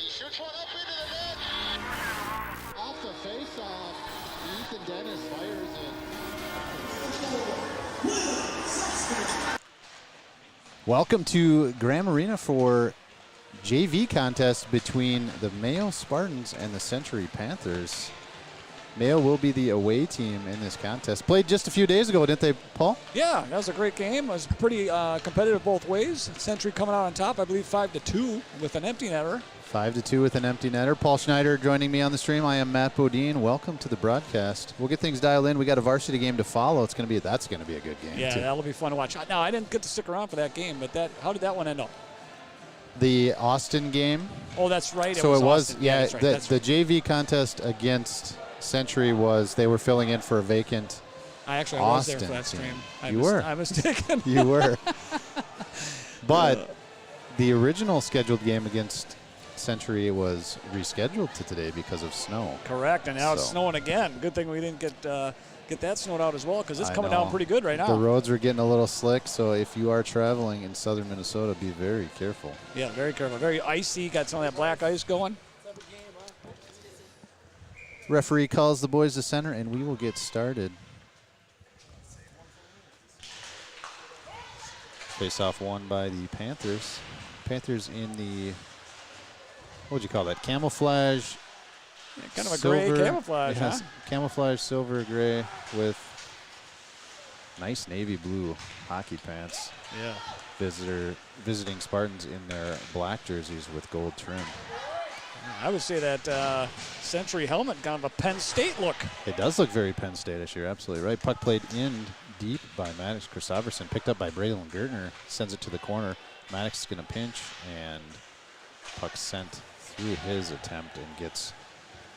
Shoots one up into the net. Off the face-off, Ethan Dennis fires it. Welcome to Graham Arena for JV contest between the Mayo Spartans and the Century Panthers. Mayo will be the away team in this contest. Played just a few days ago, didn't they, Paul? Yeah, that was a great game. It was pretty competitive both ways. Century coming out on top, I believe 5-2 with an empty netter. 5-2 with an empty netter. Paul Schneider joining me on the stream. I am Matt Bodine. Welcome to the broadcast. We'll get things dialed in. We got a varsity game to follow. That's going to be a good game. Yeah, too. that'll be fun to watch. Now, I didn't get to stick around for that game, but how did that one end up? The Austin game. Oh, that's right. So it was, Austin. yeah. That's right. The JV contest against Century was they were filling in for a vacant. I was Austin there for that stream. You were. I was mistaken. You were. But the original scheduled game against Century was rescheduled to today because of snow. Correct, and now it's snowing again. Good thing we didn't get that snowed out as well, because it's coming down pretty good right now. The roads were getting a little slick, so if you are traveling in southern Minnesota, be very careful. Yeah, very careful. Very icy. Got some of that black ice going. Referee calls the boys to center, and we will get started. Face-off won by the Panthers. Panthers in the, what would you call that, camouflage? Yeah, kind of a silver, gray camouflage, huh? Camouflage silver gray with nice navy blue hockey pants. Yeah. Visiting Spartans in their black jerseys with gold trim. I would say that Century helmet kind of a Penn State look. It does look very Penn State-ish. You're absolutely right. Puck played in deep by Maddox Christopherson. Picked up by Braylon Gertner. Sends it to the corner. Maddox is going to pinch, and puck sent through his attempt and gets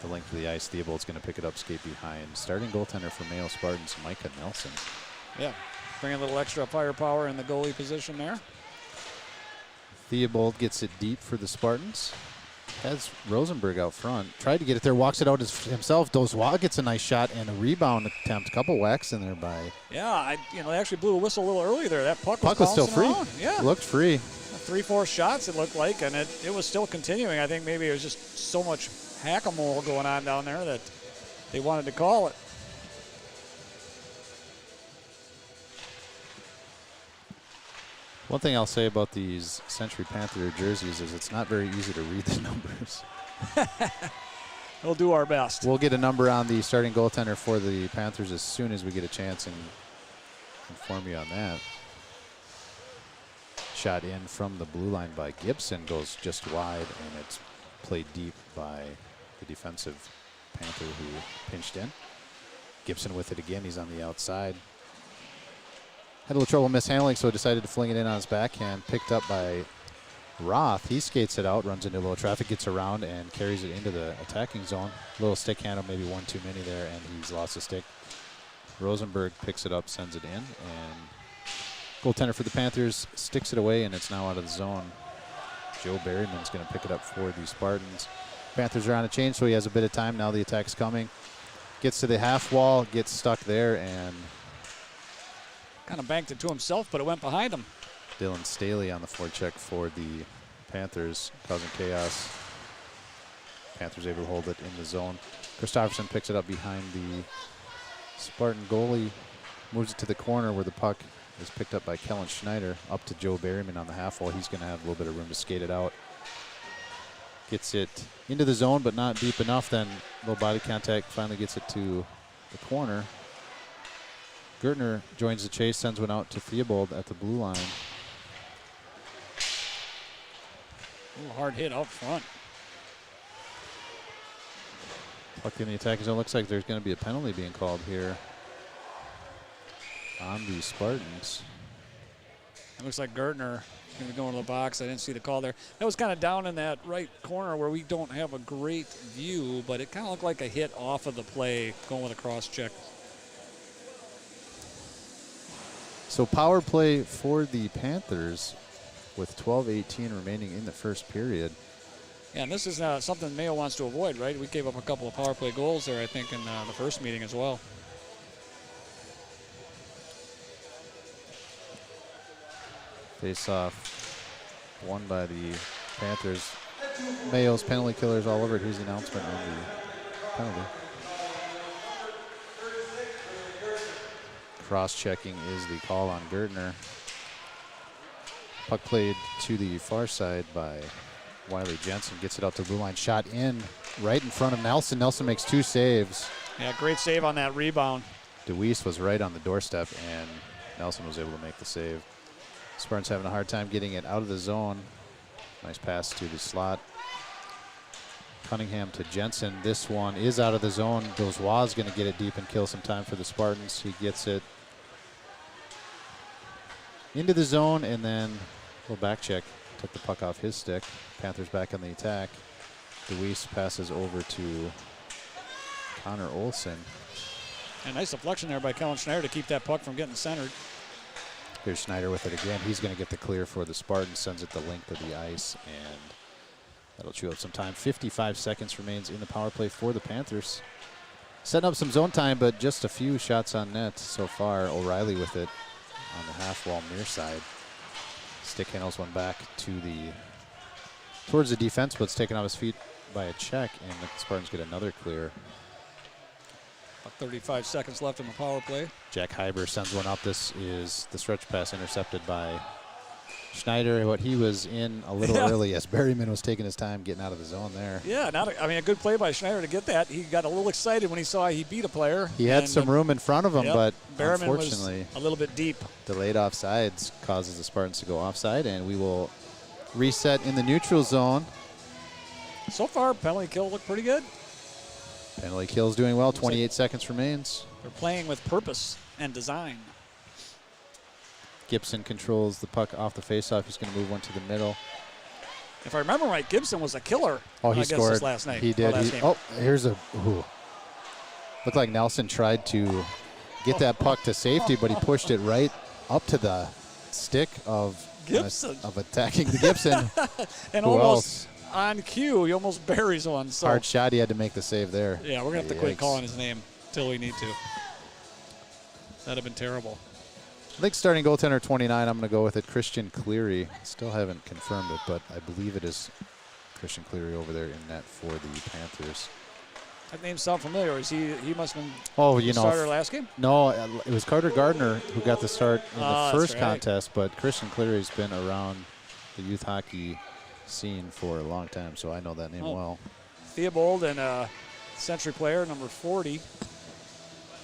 the length of the ice. Theobald's going to pick it up, skate behind. Starting goaltender for Mayo Spartans, Micah Nelson. Yeah, bring a little extra firepower in the goalie position there. Theobald gets it deep for the Spartans. Has Rosenberg out front. Tried to get it there, walks it out himself. Dozois gets a nice shot and a rebound attempt. Couple whacks in there by. Yeah, they actually blew a whistle a little early there. That puck was still free. Around. Yeah, looked free. 3-4 shots it looked like, and it was still continuing. I think maybe it was just so much hack-a-mole going on down there that they wanted to call it. One thing I'll say about these Century Panther jerseys is it's not very easy to read the numbers. We'll do our best. We'll get a number on the starting goaltender for the Panthers as soon as we get a chance and inform you on that. Shot in from the blue line by Gibson, goes just wide, and it's played deep by the defensive Panther who pinched in. Gibson with it again. He's on the outside. Had a little trouble mishandling, so decided to fling it in on his backhand. Picked up by Roth. He skates it out, runs into a little traffic, gets around, and carries it into the attacking zone. Little stick handle, maybe one too many there, and he's lost a stick. Rosenberg picks it up, sends it in, and goaltender for the Panthers sticks it away, and it's now out of the zone. Joe Berryman's going to pick it up for the Spartans. Panthers are on a change, so he has a bit of time. Now the attack's coming. Gets to the half wall, gets stuck there, and kind of banked it to himself, but it went behind him. Dylan Staley on the forecheck for the Panthers, causing chaos. Panthers able to hold it in the zone. Christopherson picks it up behind the Spartan goalie, moves it to the corner where the puck is picked up by Kellen Schneider, up to Joe Berryman on the half wall. He's going to have a little bit of room to skate it out. Gets it into the zone, but not deep enough. Then low body contact, finally gets it to the corner. Gertner joins the chase, sends one out to Theobald at the blue line. A little hard hit out front. Puck in the attacking zone. Looks like there's going to be a penalty being called here on the Spartans. It looks like Gertner is going to go into the box. I didn't see the call there. That was kind of down in that right corner where we don't have a great view, but it kind of looked like a hit off of the play going with a cross check. So power play for the Panthers with 12:18 remaining in the first period. Yeah, and this is something Mayo wants to avoid, right? We gave up a couple of power play goals there, I think, in the first meeting as well. Face-off won by the Panthers. Mayo's penalty killers all over it. Here's the announcement on the penalty. Cross-checking is the call on Gertner. Puck played to the far side by Wiley Jensen. Gets it out to the blue line. Shot in right in front of Nelson. Nelson makes 2 saves. Yeah, great save on that rebound. DeWeese was right on the doorstep, and Nelson was able to make the save. Spartans having a hard time getting it out of the zone. Nice pass to the slot. Cunningham to Jensen. This one is out of the zone. Dozois is going to get it deep and kill some time for the Spartans. He gets it into the zone, and then a little back check. Took the puck off his stick. Panthers back on the attack. DeWeese passes over to Connor Olson. A nice deflection there by Kellen Schneider to keep that puck from getting centered. Here's Schneider with it again. He's going to get the clear for the Spartans. Sends it the length of the ice, and that'll chew up some time. 55 seconds remains in the power play for the Panthers. Setting up some zone time, but just a few shots on net so far. O'Reilly with it on the half wall near side. Stick handles one back towards the defense, but it's taken off his feet by a check, and the Spartans get another clear. About 35 seconds left in the power play. Jack Hyber sends one up. This is the stretch pass intercepted by Schneider. What he was in a little early as Berryman was taking his time getting out of the zone there. Yeah, a good play by Schneider to get that. He got a little excited when he saw he beat a player. He had some room in front of him, but Berryman unfortunately, was a little bit deep. Delayed offsides causes the Spartans to go offside, and we will reset in the neutral zone. So far, penalty kill looked pretty good. Penalty kill's doing well. 28 seconds remains. They're playing with purpose and design. Gibson controls the puck off the faceoff. He's going to move one to the middle. If I remember right, Gibson was a killer. Oh, he scored this last night. He did. Game. Here's a. Looked like Nelson tried to get that puck to safety, but he pushed it right up to the stick of Gibson of attacking the Gibson. And Who almost else? on cue, he almost buries one. So hard shot. He had to make the save there. Yeah, we're gonna have to quit calling his name till we need to. That'd have been terrible. I think starting goaltender 29, I'm going to go with it. Christian Cleary. Still haven't confirmed it, but I believe it is Christian Cleary over there in net for the Panthers. That name sounds familiar. He must have been the starter last game? No, it was Carter Gardner who got the start in the first right. contest, but Christian Cleary's been around the youth hockey scene for a long time, so I know that name well. Theobald and Century player, number 40,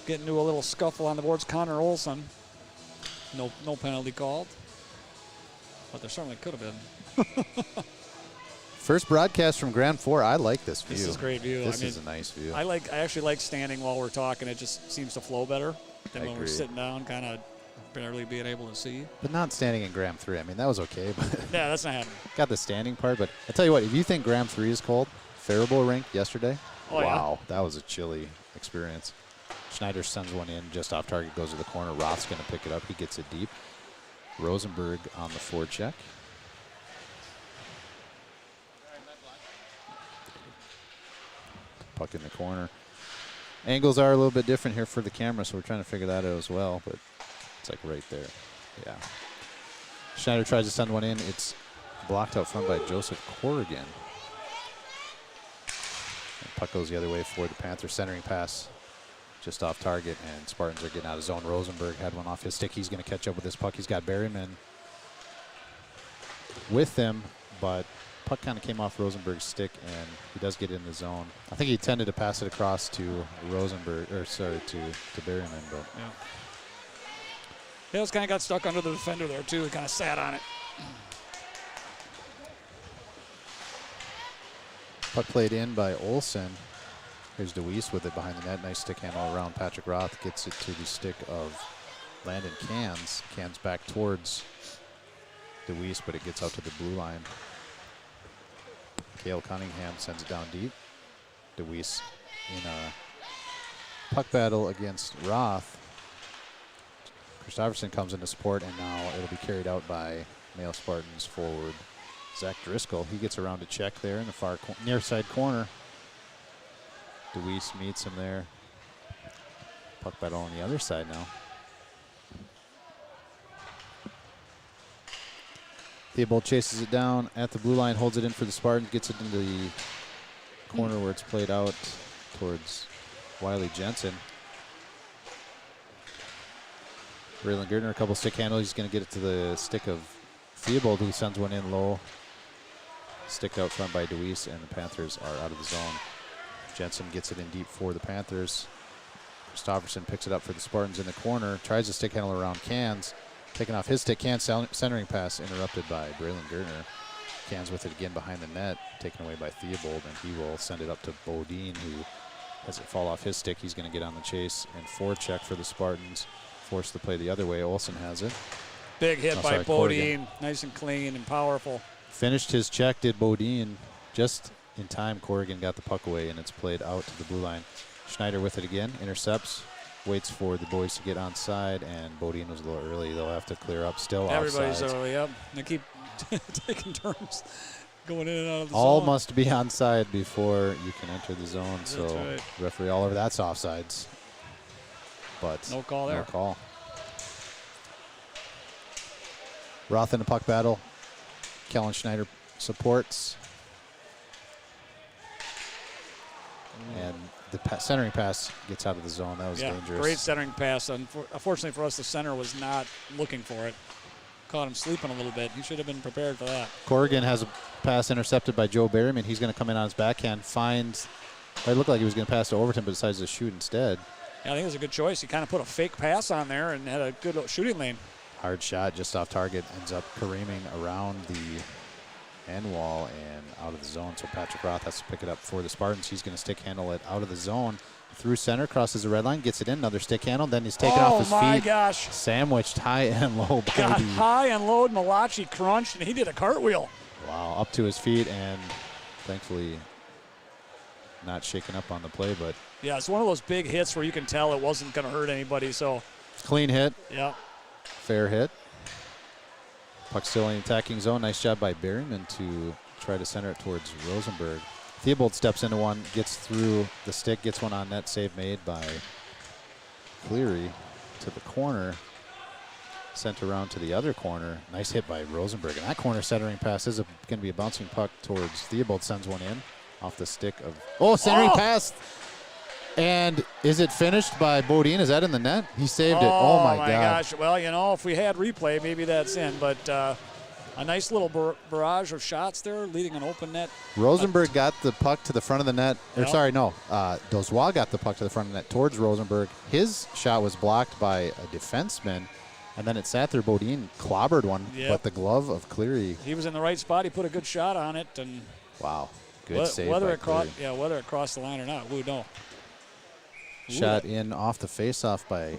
getting into a little scuffle on the boards. Connor Olson. No penalty called, but there certainly could have been. First broadcast from Grand 4. I like this view. This is a great view. This is a nice view. I actually like standing while we're talking. It just seems to flow better than when we're sitting down, kind of barely being able to see. But not standing in Graham 3. I mean, that was okay. But yeah, that's not happening. Got the standing part, but I tell you what, if you think Graham 3 is cold, Faribault rink yesterday, wow, that was a chilly experience. Schneider sends one in just off target, goes to the corner. Roth's going to pick it up. He gets it deep. Rosenberg on the forecheck. Puck in the corner. Angles are a little bit different here for the camera, so we're trying to figure that out as well, but it's like right there. Yeah. Schneider tries to send one in. It's blocked out front by Joseph Corrigan. And puck goes the other way for the Panthers. Centering pass just off target, and Spartans are getting out of zone. Rosenberg had one off his stick. He's going to catch up with this puck. He's got Berryman with him, but puck kind of came off Rosenberg's stick, and he does get in the zone. I think he intended to pass it across to Rosenberg, or sorry, to Berryman, but yeah, it kind of got stuck under the defender there too. He kind of sat on it. Puck played in by Olsen. Here's DeWeese with it behind the net. Nice stick hand all around. Patrick Roth gets it to the stick of Landon Cans. Cans back towards DeWeese, but it gets out to the blue line. Cale Cunningham sends it down deep. DeWeese in a puck battle against Roth. Christopherson comes into support, and now it'll be carried out by Mayo Spartans forward Zach Driscoll. He gets around to check there in the far near side corner. DeWeese meets him there. Puck battle on the other side now. Theobald chases it down at the blue line, holds it in for the Spartans, gets it into the corner where it's played out towards Wiley Jensen. Braylon Gardner, a couple stick handles. He's going to get it to the stick of Theobald, who sends one in low. Stick out front by Deweese, and the Panthers are out of the zone. Jensen gets it in deep for the Panthers. Christofferson picks it up for the Spartans in the corner, tries to stick handle around Cans. Taking off his stick, Cans centering pass interrupted by Braylon Gardner. Cans with it again behind the net, taken away by Theobald, and he will send it up to Bodine, who has it fall off his stick. He's going to get on the chase and forecheck for the Spartans. Force the play the other way. Olsen has it. Big hit by Bodine. Nice and clean and powerful. Finished his check, did Bodine. Just in time, Corrigan got the puck away, and it's played out to the blue line. Schneider with it again, intercepts, waits for the boys to get onside, and Bodine was a little early. They'll have to clear up. Still Everybody's offsides. early, yep. They keep taking turns going in and out of the All zone. must be onside before you can enter the zone. That's So right. referee all over that's offsides. But No call there. No call. Roth in the puck battle. Kellen Schneider supports. And the centering pass gets out of the zone. That was dangerous. Great centering pass. Unfortunately for us, the center was not looking for it. Caught him sleeping a little bit. He should have been prepared for that. Corrigan has a pass intercepted by Joe Berryman. He's going to come in on his backhand. Finds, it looked like he was going to pass to Overton, but decides to shoot instead. Yeah, I think it was a good choice. He kind of put a fake pass on there and had a good shooting lane. Hard shot, just off target, ends up careening around the end wall and out of the zone. So Patrick Roth has to pick it up for the Spartans. He's going to stick handle it out of the zone. Through center, crosses the red line, gets it in, another stick handle, then he's taken off his feet. Oh my gosh. Sandwiched high and low. Got high and low, Malachi crunched, and he did a cartwheel. Wow, up to his feet, and thankfully not shaken up on the play, but. Yeah, it's one of those big hits where you can tell it wasn't going to hurt anybody, so. Clean hit. Yeah. Fair hit. Puck still in the attacking zone. Nice job by Berryman to try to center it towards Rosenberg. Theobald steps into one, gets through the stick, gets one on net, save made by Cleary to the corner. Sent around to the other corner. Nice hit by Rosenberg. And that corner centering pass is going to be a bouncing puck towards Theobald. Sends one in off the stick of. Centering pass. And is it finished by Bodine? Is that in the net? He saved it. Oh my God. Gosh. Well, if we had replay, maybe that's in. But a nice little barrage of shots there, leading an open net. Rosenberg got the puck to the front of the net. Dozois got the puck to the front of the net towards Rosenberg. His shot was blocked by a defenseman, and then it sat there. Bodine clobbered one, but the glove of Cleary. He was in the right spot. He put a good shot on it, and wow, good save. Whether by it Cleary. whether it crossed the line or not, we don't. Shot in off the face-off by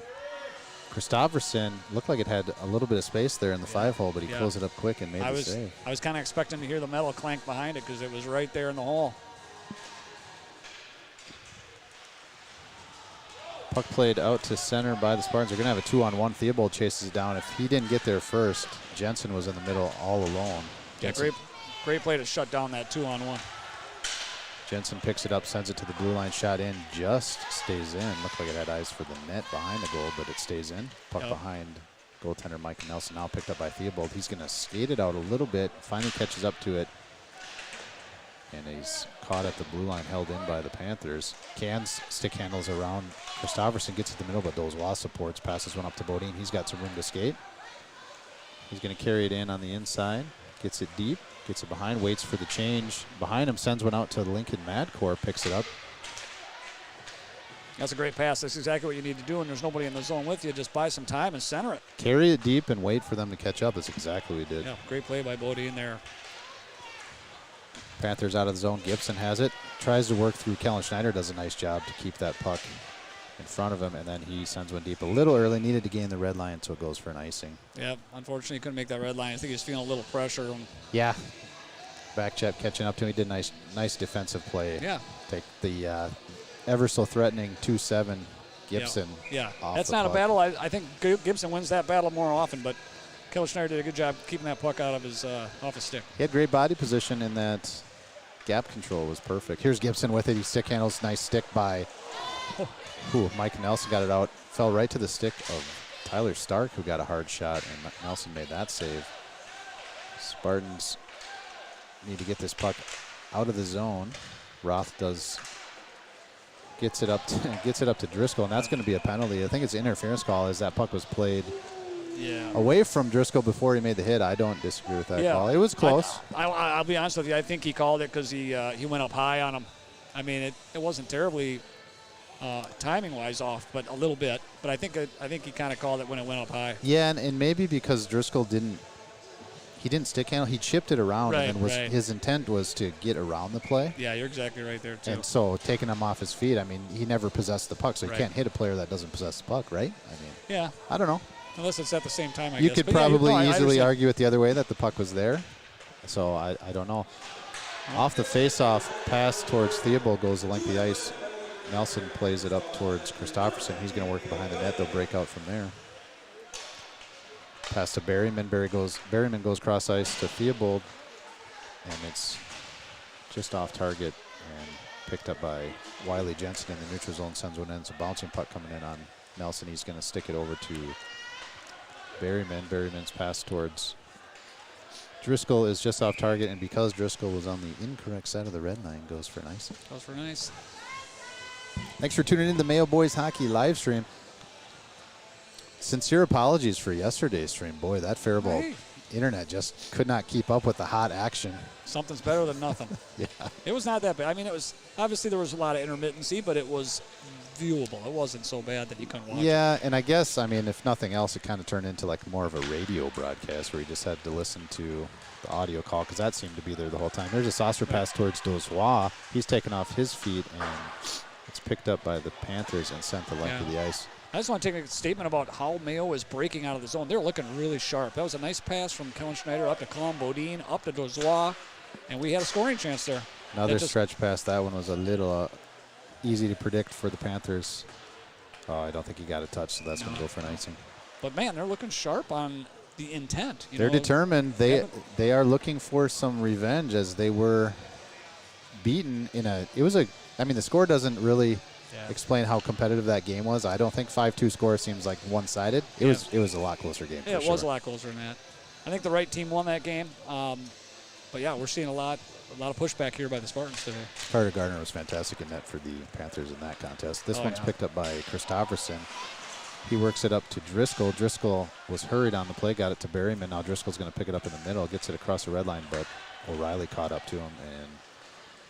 Christofferson. Looked like it had a little bit of space there in the 5-hole, but he closed it up quick and made the save. I was kind of expecting to hear the metal clank behind it because it was right there in the hole. Puck played out to center by the Spartans. They're going to have a 2-on-1. Theobald chases down. If he didn't get there first, Jensen was in the middle all alone. Yeah, great play to shut down that 2-on-1. Jensen picks it up, sends it to the blue line, shot in, just stays in. Looked like it had eyes for the net behind the goal, but it stays in. Puck behind goaltender Mike Nelson, now picked up by Theobald. He's going to skate it out a little bit, finally catches up to it, and he's caught at the blue line, held in by the Panthers. Cans stick handles around. Christofferson gets it to the middle, but Dozois supports, passes one up to Bodine. He's got some room to skate. He's going to carry it in on the inside, gets it deep. Gets it behind, waits for the change. Behind him, sends one out to Lincoln Madcore, picks it up. That's a great pass. That's exactly what you need to do when there's nobody in the zone with you. Just buy some time and center it. Carry it deep and wait for them to catch up. That's exactly what we did. Yeah, great play by Bodine there. Panthers out of the zone. Gibson has it. Tries to work through. Kellen Schneider does a nice job to keep that puck in front of him, and then he sends one deep a little early. Needed to gain the red line, so it goes for an icing. Yeah, unfortunately, he couldn't make that red line. I think he's feeling a little pressure. Yeah. Back check catching up to him. He did nice defensive play. Yeah. Take the ever so threatening 2-7 Gibson. Yeah. Off That's the not puck. a battle. I think Gibson wins that battle more often, but Kellen Schneider did a good job keeping that puck out of his off his stick. He had great body position in that. Gap control was perfect. Here's Gibson with it. He stick handles. Nice stick by Mike Nelson. Got it out. Fell right to the stick of Tyler Stark, who got a hard shot, and Nelson made that save. Spartans need to get this puck out of the zone. Roth gets it up to Driscoll, and that's going to be a penalty. I think it's an interference call as that puck was played away from Driscoll before he made the hit. I don't disagree with that call. It was close. I'll be honest with you. I think he called it because he went up high on him. I mean, it wasn't terribly timing-wise off, but a little bit. But I think he kind of called it when it went up high. Yeah, and maybe because Driscoll didn't stick handle. He chipped it around, and then his intent was to get around the play. Yeah, you're exactly right there, too. And so taking him off his feet, I mean, he never possessed the puck, so you can't hit a player that doesn't possess the puck, right? I mean, yeah. I don't know. Unless it's at the same time, I guess. You could probably easily argue it the other way that the puck was there. So I don't know. Off the face-off, pass towards Theobald goes the length of the ice. Nelson plays it up towards Christopherson. He's going to work it behind the net. They'll break out from there. Pass to Berryman. Berryman goes cross ice to Theobald, and it's just off target and picked up by Wiley Jensen in the neutral zone. Sends one in. It's a bouncing puck coming in on Nelson. He's going to stick it over to Berryman. Berryman's pass towards Driscoll is just off target, and because Driscoll was on the incorrect side of the red line, goes for nice. Goes for nice. Thanks for tuning in to the Mayo Boys Hockey live stream. Sincere apologies for yesterday's stream. Boy, that Faribault internet just could not keep up with the hot action. Something's better than nothing. Yeah. It was not that bad. I mean, it was obviously there was a lot of intermittency, but it was viewable. It wasn't so bad that you couldn't watch it. Yeah, and I guess, I mean, if nothing else, it kind of turned into like more of a radio broadcast where you just had to listen to the audio call because that seemed to be there the whole time. There's a saucer pass towards Dozois. He's taken off his feet, and it's picked up by the Panthers and sent the length of the ice. I just want to take a statement about how Mayo is breaking out of the zone. They're looking really sharp. That was a nice pass from Kellen Schneider up to Colin Bodine, up to Dozois, and we had a scoring chance there. Another stretch pass. That one was a little easy to predict for the Panthers. Oh, I don't think he got a touch, so that's going to go for an icing. But, man, they're looking sharp on the intent. They're determined. They are looking for some revenge as they were beaten in a – I mean, the score doesn't really – explain how competitive that game was. I don't think 5-2 score seems like one-sided. It was a lot closer game. Yeah, it was a lot closer than that. I think the right team won that game. But yeah, we're seeing a lot of pushback here by the Spartans today. Carter Gardner was fantastic in net for the Panthers in that contest. This one's picked up by Christopherson. He works it up to Driscoll. Driscoll was hurried on the play, got it to Berryman. Now Driscoll's going to pick it up in the middle, gets it across the red line, but O'Reilly caught up to him and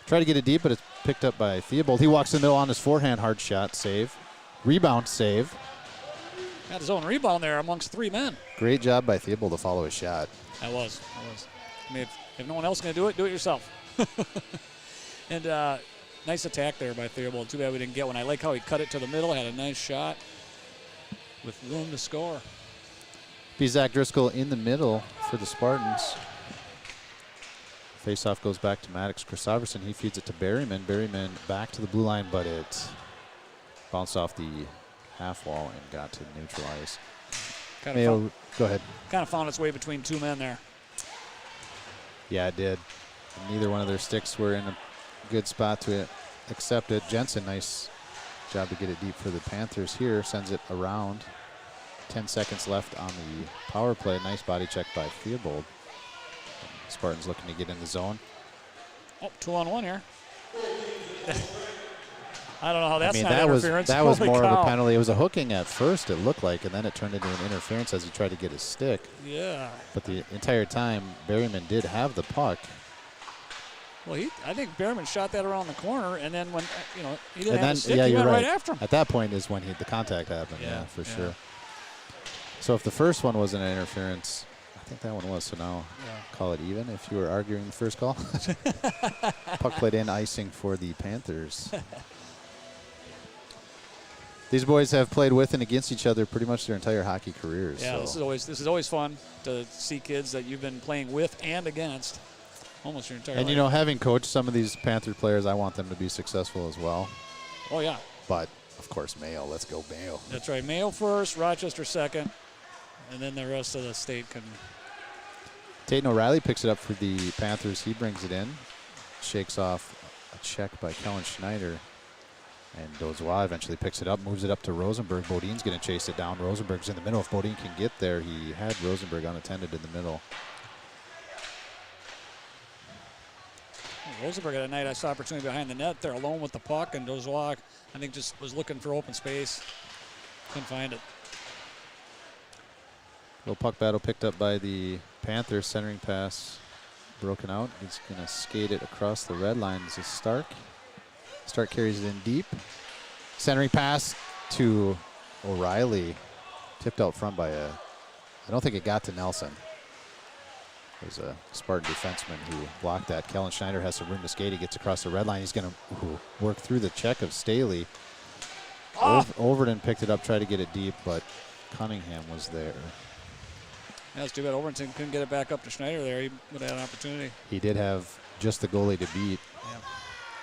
tried to get it deep, but it's picked up by Theobald. He walks in the middle on his forehand, hard shot, save. Rebound, save. Got his own rebound there amongst three men. Great job by Theobald to follow his shot. That was. I mean, if no one else is going to do it yourself. And nice attack there by Theobald. Too bad we didn't get one. I like how he cut it to the middle, had a nice shot with room to score. Be Zach Driscoll in the middle for the Spartans. Faceoff goes back to Maddox Christopherson. He feeds it to Berryman. Berryman back to the blue line, but it bounced off the half wall and got to neutral ice. Go ahead. Kind of found its way between two men there. Yeah, it did. Neither one of their sticks were in a good spot to accept it. Jensen, nice job to get it deep for the Panthers here. Sends it around. 10 seconds left on the power play. Nice body check by Theobald. Spartans looking to get in the zone. Oh, 2-on-1 here. I don't know how that's not interference. That was more of a penalty. It was a hooking at first, it looked like, and then it turned into an interference as he tried to get his stick. Yeah. But the entire time, Berryman did have the puck. Well, I think Berryman shot that around the corner, and then when he didn't have a stick, he went right right after him. At that point is when the contact happened. Yeah, for sure. So if the first one was an interference, I think that one was. So now call it even if you were arguing the first call. Puck played in, icing for the Panthers. These boys have played with and against each other pretty much their entire hockey careers. Yeah, so. This is always fun to see kids that you've been playing with and against almost your entire life. And having coached some of these Panther players, I want them to be successful as well. Oh yeah. But of course, Mayo. Let's go Mayo. That's right. Mayo first, Rochester second, and then the rest of the state can. Tatum O'Reilly picks it up for the Panthers. He brings it in, shakes off a check by Kellen Schneider. And Dozois eventually picks it up, moves it up to Rosenberg. Bodine's going to chase it down. Rosenberg's in the middle. If Bodine can get there, he had Rosenberg unattended in the middle. Rosenberg had a night. I saw opportunity behind the net there, alone with the puck, and Dozois, I think, just was looking for open space. Couldn't find it. Little puck battle picked up by the Panthers. Centering pass broken out. He's going to skate it across the red line. This is Stark. Stark carries it in deep. Centering pass to O'Reilly. Tipped out front by I don't think it got to Nelson. It was a Spartan defenseman who blocked that. Kellen Schneider has some room to skate. He gets across the red line. He's going to work through the check of Staley. Overton picked it up, tried to get it deep, but Cunningham was there. That's too bad Overton couldn't get it back up to Schneider there. He would have had an opportunity. He did have just the goalie to beat. Yeah.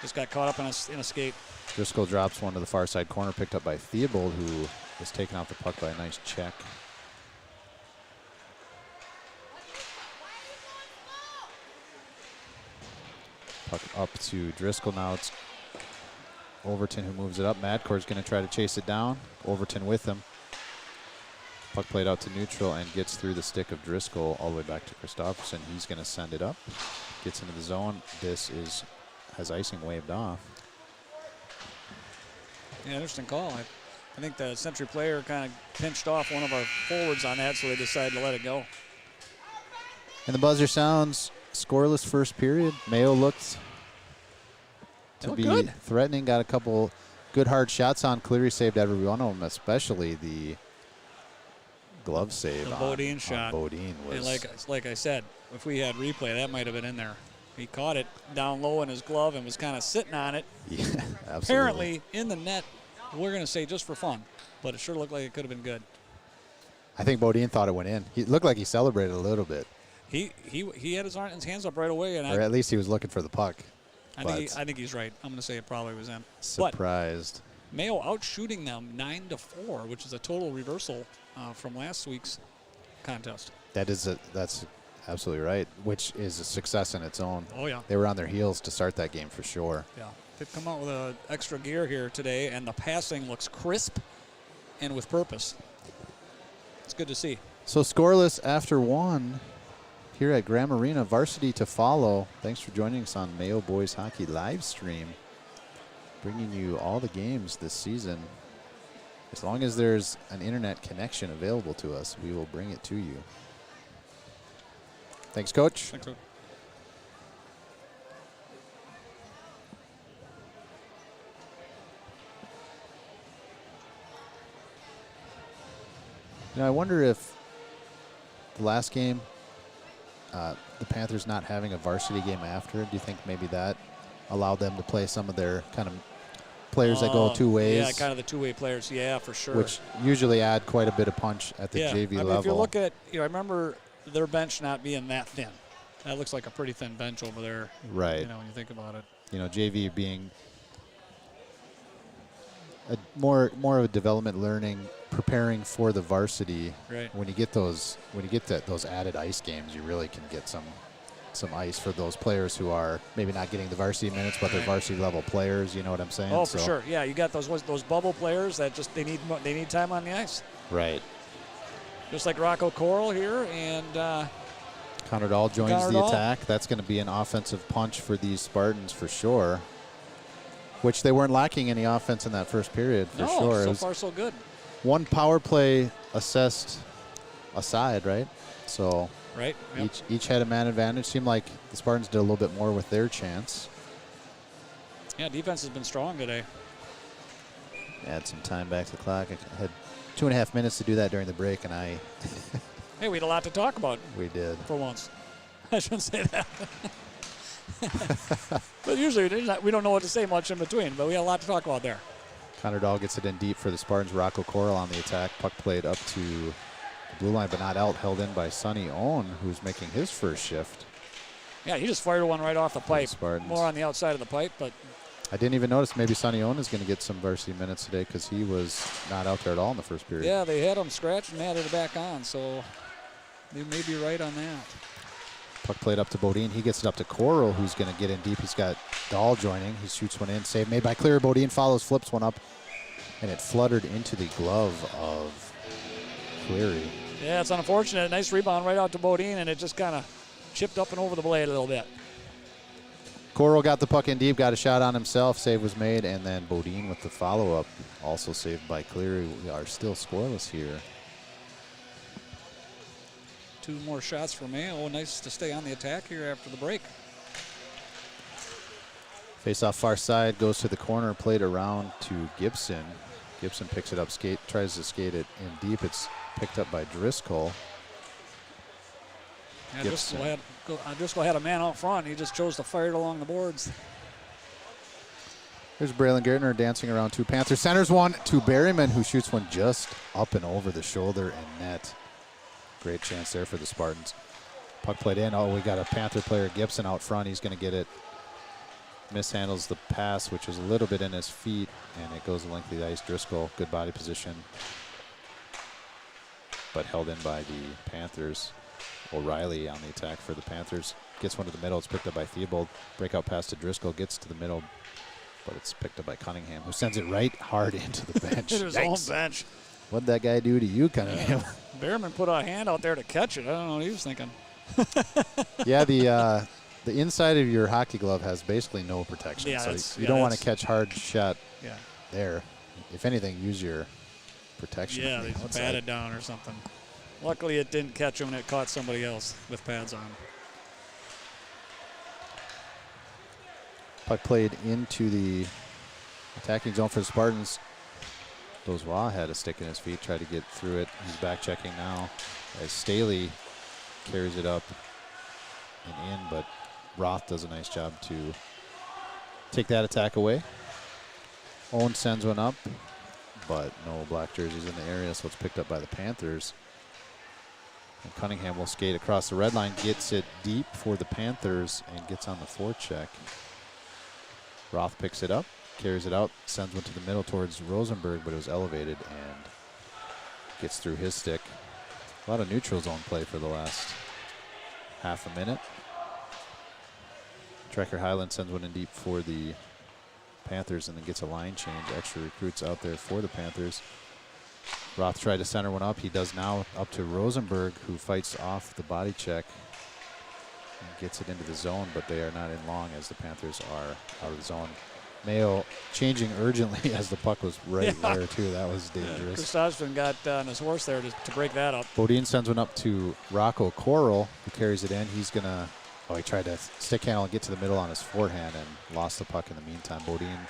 Just got caught up in a skate. Driscoll drops one to the far side corner, picked up by Theobald, who was taken off the puck by a nice check. Puck up to Driscoll now. It's Overton who moves it up. Madcore's going to try to chase it down. Overton with him. Puck played out to neutral and gets through the stick of Driscoll all the way back to Christopherson. He's going to send it up. Gets into the zone. This has icing waved off. Yeah, interesting call. I think the Century player kind of pinched off one of our forwards on that, so they decided to let it go. And the buzzer sounds. Scoreless first period. Mayo looked to be good. Threatening. Got a couple good hard shots on. Cleary saved every one of them, especially the glove save. The Bodine shot. Bodine was. And like I said, if we had replay, that might have been in there. He caught it down low in his glove and was kind of sitting on it. Yeah, absolutely. Apparently in the net, we're going to say just for fun, but it sure looked like it could have been good. I think Bodine thought it went in. He looked like he celebrated a little bit. He had his hands up right away, and or at least he was looking for the puck. I think he's right. I'm going to say it probably was in. Surprised. But Mayo outshooting them 9-4, which is a total reversal from last week's contest. That's absolutely right, which is a success in its own. Oh, yeah. They were on their heels to start that game for sure. Yeah. They've come out with extra gear here today, and the passing looks crisp and with purpose. It's good to see. So scoreless after one here at Graham Arena. Varsity to follow. Thanks for joining us on Mayo Boys Hockey live stream. Bringing you all the games this season. As long as there's an internet connection available to us, we will bring it to you. Thanks, Coach. Thanks, Coach. You know, I wonder if the last game, the Panthers not having a varsity game after, do you think maybe that allowed them to play some of their kind of players that go two ways? Yeah, kind of the two-way players. Yeah, for sure. Which usually add quite a bit of punch at the JV level. If you look at, I remember their bench not being that thin. That looks like a pretty thin bench over there. Right. When you think about it. JV being more of a development learning, preparing for the varsity. Right. When you get those added ice games, you really can get some ice for those players who are maybe not getting the varsity minutes, but they're varsity level players. You know what I'm saying? Oh, for sure. Yeah, you got those bubble players that just they need time on the ice. Right. Just like Rocco Coral here, and Connor Dahl joins Connor the Dahl. attack. That's going to be an offensive punch for these Spartans for sure. Which they weren't lacking any offense in that first period for sure. So far so good. One power play assessed aside, right? So right. Yep. each had a man advantage. Seemed like the Spartans did a little bit more with their chance. Yeah, defense has been strong today. Add some time back to the clock. I had 2.5 minutes to do that during the break, and Hey, we had a lot to talk about. We did. For once. I shouldn't say that. But usually we don't know what to say much in between, but we had a lot to talk about there. Connor Dahl gets it in deep for the Spartans. Rocco Coral on the attack. Puck played up to the blue line, but not out. Held in by Sonny Owen, who's making his first shift. Yeah, he just fired one right off the pipe. More on the outside of the pipe, but I didn't even notice maybe Sonny Owen is going to get some varsity minutes today because he was not out there at all in the first period. Yeah, they had him scratched and added it back on, so they may be right on that. Puck played up to Bodine. He gets it up to Coral, who's going to get in deep. He's got Dahl joining. He shoots one in. Save made by Cleary. Bodine follows, flips one up, and it fluttered into the glove of Cleary. Yeah, it's unfortunate. Nice rebound right out to Bodine, and it just kind of chipped up and over the blade a little bit. Coral got the puck in deep, got a shot on himself. Save was made, and then Bodine with the follow-up, also saved by Cleary. We are still scoreless here. 2 more shots for Mayo. Nice to stay on the attack here after the break. Face off far side, goes to the corner, played around to Gibson. Gibson picks it up, tries to skate it in deep. It's picked up by Driscoll. Yeah, Driscoll had a man out front. He just chose to fire it along the boards. Here's Braylon Gertner dancing around 2 Panthers. Centers one to Berryman, who shoots one just up and over the shoulder and net. Great chance there for the Spartans. Puck played in. Oh, we got a Panther player, Gibson, out front. He's going to get it. Mishandles the pass, which was a little bit in his feet, and it goes the length of the ice. Driscoll, good body position, but held in by the Panthers. O'Reilly on the attack for the Panthers. Gets one to the middle. It's picked up by Theobald. Breakout pass to Driscoll. Gets to the middle, but it's picked up by Cunningham, who sends it right hard into the bench. His own bench. What'd that guy do to you, Cunningham? Behrman put a hand out there to catch it. I don't know what he was thinking. Yeah, the inside of your hockey glove has basically no protection, so you don't want to catch hard shot there. If anything, use your protection. Yeah, they batted down or something. Luckily, it didn't catch him, and it caught somebody else with pads on. Puck played into the attacking zone for the Spartans. Dozois had a stick in his feet, tried to get through it. He's back checking now as Staley carries it up and in, but Roth does a nice job to take that attack away. Owen sends one up, but no black jerseys in the area, so it's picked up by the Panthers. And Cunningham will skate across the red line, gets it deep for the Panthers, and gets on the forecheck. Roth picks it up, carries it out, sends one to the middle towards Rosenberg, but it was elevated and gets through his stick. A lot of neutral zone play for the last half a minute. Trekker Highland sends one in deep for the Panthers and then gets a line change. Extra recruits out there for the Panthers. Roth tried to center one up. He does now, up to Rosenberg, who fights off the body check and gets it into the zone, but they are not in long as the Panthers are out of the zone. Mayo changing urgently as the puck was right there, too. That was dangerous. Kristofferson got on his horse there to break that up. Bodine sends one up to Rocco Coral, who carries it in. He's going to, he tried to stick handle and get to the middle on his forehand and lost the puck in the meantime. Bodine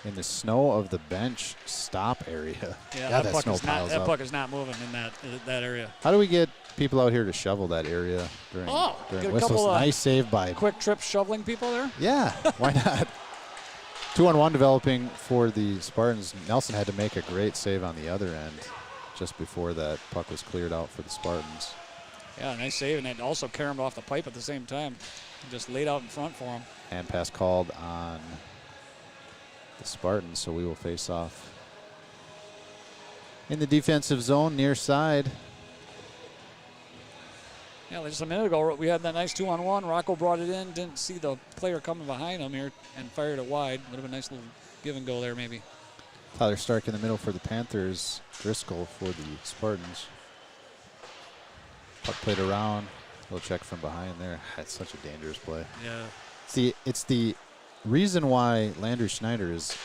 in the snow of the bench stop area. Yeah, that puck is not moving in that area. How do we get people out here to shovel that area during whistles? Nice save by quick trip shoveling people there. Yeah, why not? 2-on-1 developing for the Spartans. Nelson had to make a great save on the other end just before that puck was cleared out for the Spartans. Yeah, nice save, and it also caromed off the pipe at the same time. Just laid out in front for him. Hand pass called on the Spartans, so we will face off in the defensive zone near side. Yeah, just a minute ago, we had that nice 2-on-1. Rocco brought it in, didn't see the player coming behind him here, and fired it wide. Would have been a nice little give and go there, maybe. Tyler Stark in the middle for the Panthers. Driscoll for the Spartans. Puck played around. Little check from behind there. That's such a dangerous play. Yeah. It's the reason why Landry Schneider is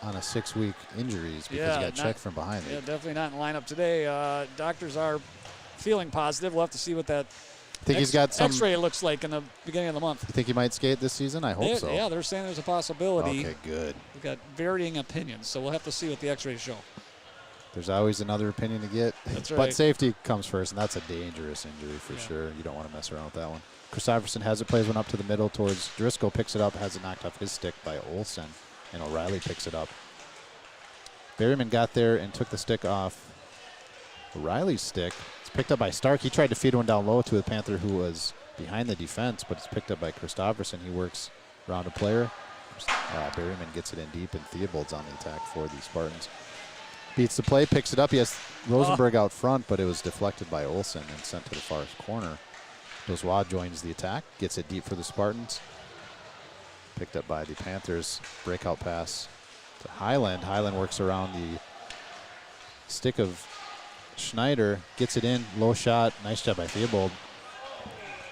on a 6-week injury is because he got checked from behind. Yeah, definitely not in lineup today. Doctors are feeling positive. We'll have to see what that he's got some X-ray looks like in the beginning of the month. You think he might skate this season? I hope so. Yeah, they're saying there's a possibility. Okay, good. We've got varying opinions, so we'll have to see what the X-rays show. There's always another opinion to get. That's right. But safety comes first, and that's a dangerous injury for sure. You don't want to mess around with that one. Kristofferson has it, plays one up to the middle towards Driscoll, picks it up, has it knocked off his stick by Olsen, and O'Reilly picks it up. Berryman got there and took the stick off O'Reilly's stick. It's picked up by Stark. He tried to feed one down low to the Panther who was behind the defense, but it's picked up by Kristofferson. He works around a player. Berryman gets it in deep, and Theobald's on the attack for the Spartans. Beats the play, picks it up. He has Rosenberg out front, but it was deflected by Olsen and sent to the far corner. Dozois joins the attack, gets it deep for the Spartans. Picked up by the Panthers. Breakout pass to Highland. Highland works around the stick of Schneider, gets it in, low shot. Nice job by Theobald.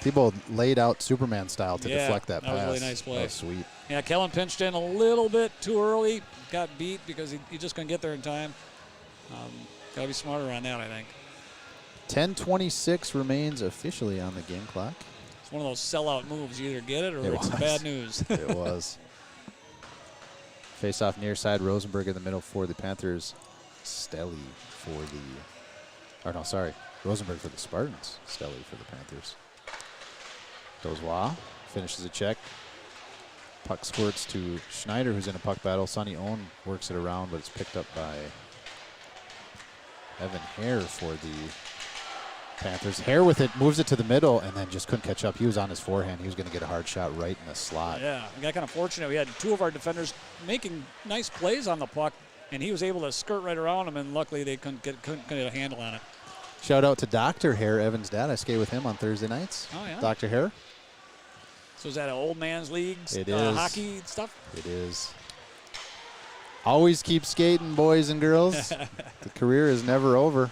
Tebow laid out Superman style to deflect that pass. That was a really nice play. That was sweet. Yeah, Kellen pinched in a little bit too early. Got beat because he just couldn't get there in time. Got to be smarter on that, I think. 10:26 remains officially on the game clock. It's one of those sellout moves. You either get it or it's was. bad news. It was. Face off near side. Rosenberg in the middle for the Panthers. Stelly for the... Or no, sorry. Rosenberg for the Spartans. Stelly for the Panthers. Dozois finishes a check. Puck squirts to Schneider, who's in a puck battle. Sonny Owen works it around, but it's picked up by Evan Hare for the Panthers. Hare with it, moves it to the middle, and then just couldn't catch up. He was on his forehand. He was going to get a hard shot right in the slot. Yeah, we got kind of fortunate. We had two of our defenders making nice plays on the puck, and he was able to skirt right around him, and luckily they couldn't get a handle on it. Shout out to Dr. Hare, Evan's dad. I skate with him on Thursday nights. Oh, yeah? Dr. Hare. So is that an old man's league It is. hockey stuff? It is. Always keep skating, boys and girls. The career is never over.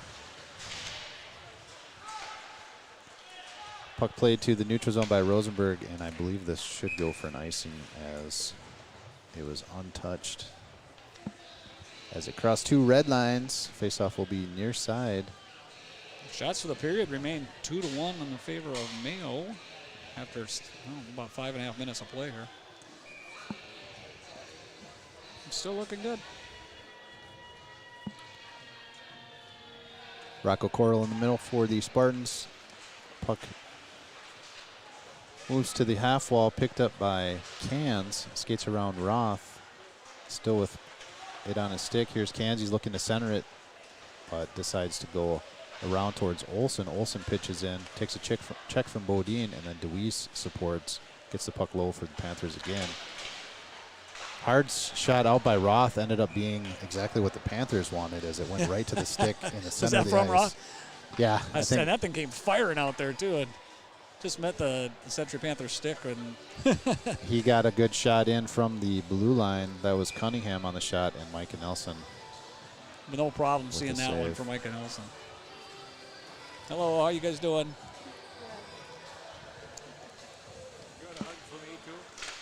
Puck played to the neutral zone by Rosenberg, and I believe this should go for an icing as it was untouched. As it crossed two red lines, faceoff will be near side. Shots for the period remain 2-1 in the favor of Mayo after about 5.5 minutes of play here. It's still looking good. Rocco Coral in the middle for the Spartans. Puck moves to the half wall, picked up by Cans. Skates around Roth, still with it on his stick. Here's Cans. He's looking to center it, but decides to go around towards Olsen. Olsen pitches in, takes a check from Bodine, and then DeWeese supports, gets the puck low for the Panthers again. Hard shot out by Roth ended up being exactly what the Panthers wanted, as it went right to the stick in the center of the ice. Was that from Roth? Yeah. I think that thing came firing out there, too. It just met the Century Panther stick. And he got a good shot in from the blue line. That was Cunningham on the shot, and Micah Nelson. No problem seeing that one for Micah Nelson. Hello, how you guys doing?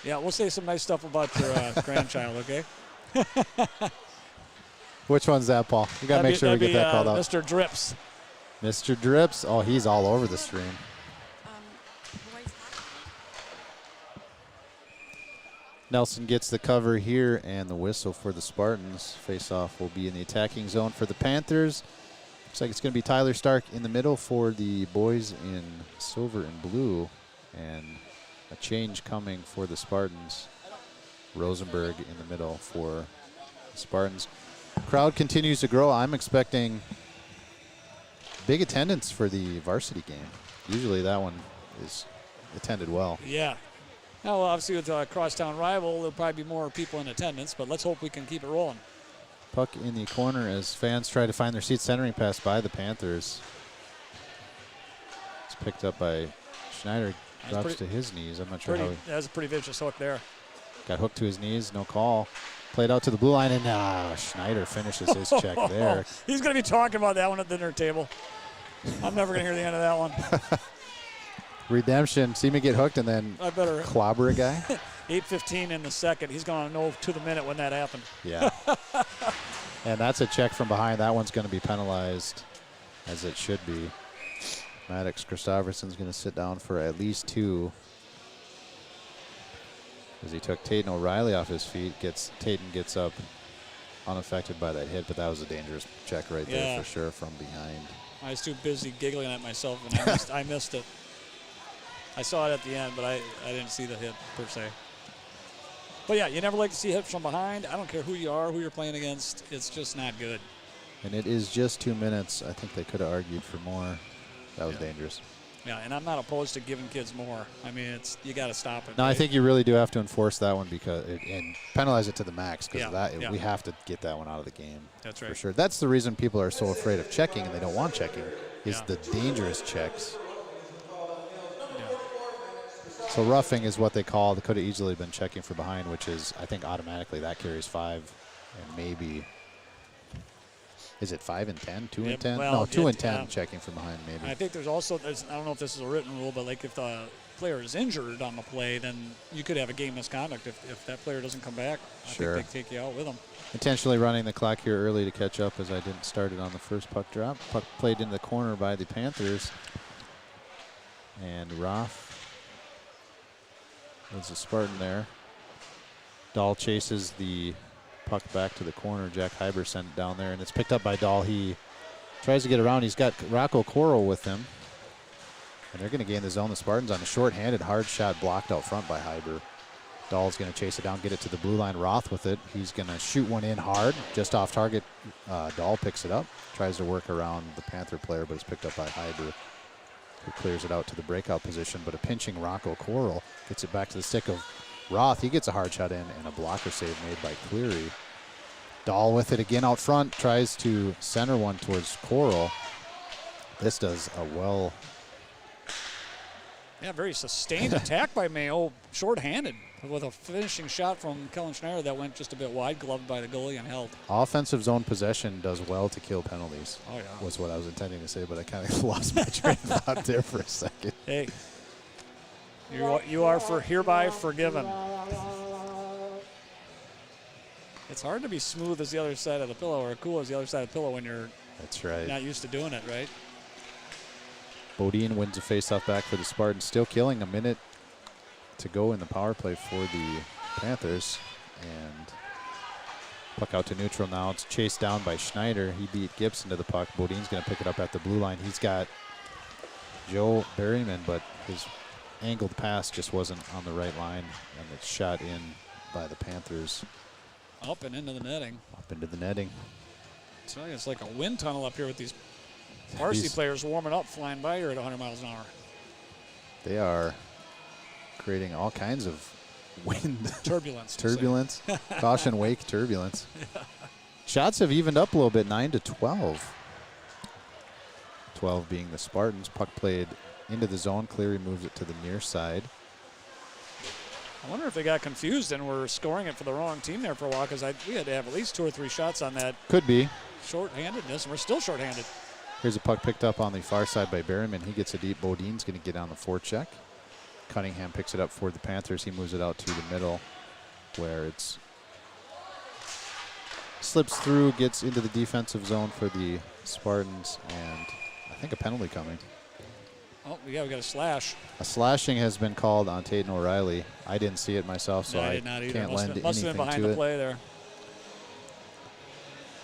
Yeah, we'll say some nice stuff about your grandchild, okay? Which one's that, Paul? We got to make sure we get that called out. Mr. Drips. Mr. Drips. Oh, he's all over the stream. Nelson gets the cover here, and the whistle for the Spartans. Face-off will be in the attacking zone for the Panthers. Looks like it's going to be Tyler Stark in the middle for the boys in silver and blue, and a change coming for the Spartans. Rosenberg in the middle for the Spartans. Crowd continues to grow. I'm expecting big attendance for the varsity game. Usually that one is attended well. Yeah. Now, obviously, with a crosstown rival, there'll probably be more people in attendance, but let's hope we can keep it rolling. Puck in the corner as fans try to find their seats. Centering pass by the Panthers. It's picked up by Schneider. Drops to his knees. I'm not sure how he... That was a pretty vicious hook there. Got hooked to his knees. No call. Played out to the blue line, and Schneider finishes his check there. He's going to be talking about that one at the dinner table. I'm never going to hear the end of that one. Redemption. See me get hooked and then clobber a guy. 8:15 in the second. He's going to know to the minute when that happened. Yeah. And that's a check from behind. That one's going to be penalized, as it should be. Maddox Christofferson's going to sit down for at least 2. As he took Tatum O'Reilly off his feet. Tatum gets up unaffected by that hit, but that was a dangerous check right there for sure from behind. I was too busy giggling at myself, and I missed it. I saw it at the end, but I didn't see the hit per se. But yeah, you never like to see hits from behind. I don't care who you are, who you're playing against. It's just not good. And it is just 2 minutes. I think they could have argued for more. That was dangerous. Yeah, and I'm not opposed to giving kids more. I mean, you got to stop it. No, I think you really do have to enforce that one and penalize it to the max, because we have to get that one out of the game. That's right. For sure. That's the reason people are so afraid of checking and they don't want checking, is the dangerous checks. So roughing is what they call. They could have easily been checking for behind, which is, I think, automatically that carries 5, and maybe Is it 5 and 10, 2 Yep, and 10? well, No, 2 and yeah. 10 checking from behind maybe. I think there's also, I don't know if this is a written rule, but like if the player is injured on the play, then you could have a game misconduct if that player doesn't come back. Sure. I think they take you out with them. Intentionally running the clock here early to catch up as I didn't start it on the first puck drop. Puck played into the corner by the Panthers. And Roth was a Spartan there. Dahl chases the puck back to the corner. Jack Hyber sent it down there, and it's picked up by Dahl. He tries to get around. He's got Rocco Coral with him. And they're going to gain the zone. The Spartans on a short-handed hard shot blocked out front by Hyber. Dahl's going to chase it down, get it to the blue line. Roth with it. He's going to shoot one in hard, just off target. Dahl picks it up, tries to work around the Panther player, but it's picked up by Hyber, who clears it out to the breakout position. But a pinching Rocco Coral gets it back to the stick of Roth. He gets a hard shot in, and a blocker save made by Cleary. Dahl with it again out front, tries to center one towards Coral. This does a well. Yeah, very sustained attack by Mayo, short-handed, with a finishing shot from Kellen Schneider that went just a bit wide, gloved by the goalie and held. Offensive zone possession does well to kill penalties. Oh, yeah. Was what I was intending to say, but I kind of lost my train of thought there for a second. Hey, you are hereby forgiven. It's hard to be smooth as the other side of the pillow or cool as the other side of the pillow when you're That's right. not used to doing it, right? Bodine wins a faceoff back for the Spartans, still killing a minute to go in the power play for the Panthers. And puck out to neutral now. It's chased down by Schneider. He beat Gibson to the puck. Bodine's going to pick it up at the blue line. He's got Joe Berryman, but his angled pass just wasn't on the right line, and it's shot in by the Panthers. Up and into the netting. Up into the netting. I tell you, it's like a wind tunnel up here with these varsity players warming up, flying by here at 100 miles an hour. They are creating all kinds of wind. Turbulence. Turbulence. Caution wake turbulence. Yeah. Shots have evened up a little bit, 9-12. 12 being the Spartans. Puck played into the zone. Cleary moves it to the near side. I wonder if they got confused and were scoring it for the wrong team there for a while, because we had to have at least 2 or 3 shots on that. Could be. Short-handedness, and we're still short-handed. Here's a puck picked up on the far side by Berryman. He gets a deep. Bodine's going to get on the forecheck. Cunningham picks it up for the Panthers. He moves it out to the middle where it's slips through, gets into the defensive zone for the Spartans, and I think a penalty coming. Oh, yeah, we got a slash. A slashing has been called on Tatum O'Reilly. I didn't see it myself, so I did not either. Can't lend anything must have been behind to the it. play there.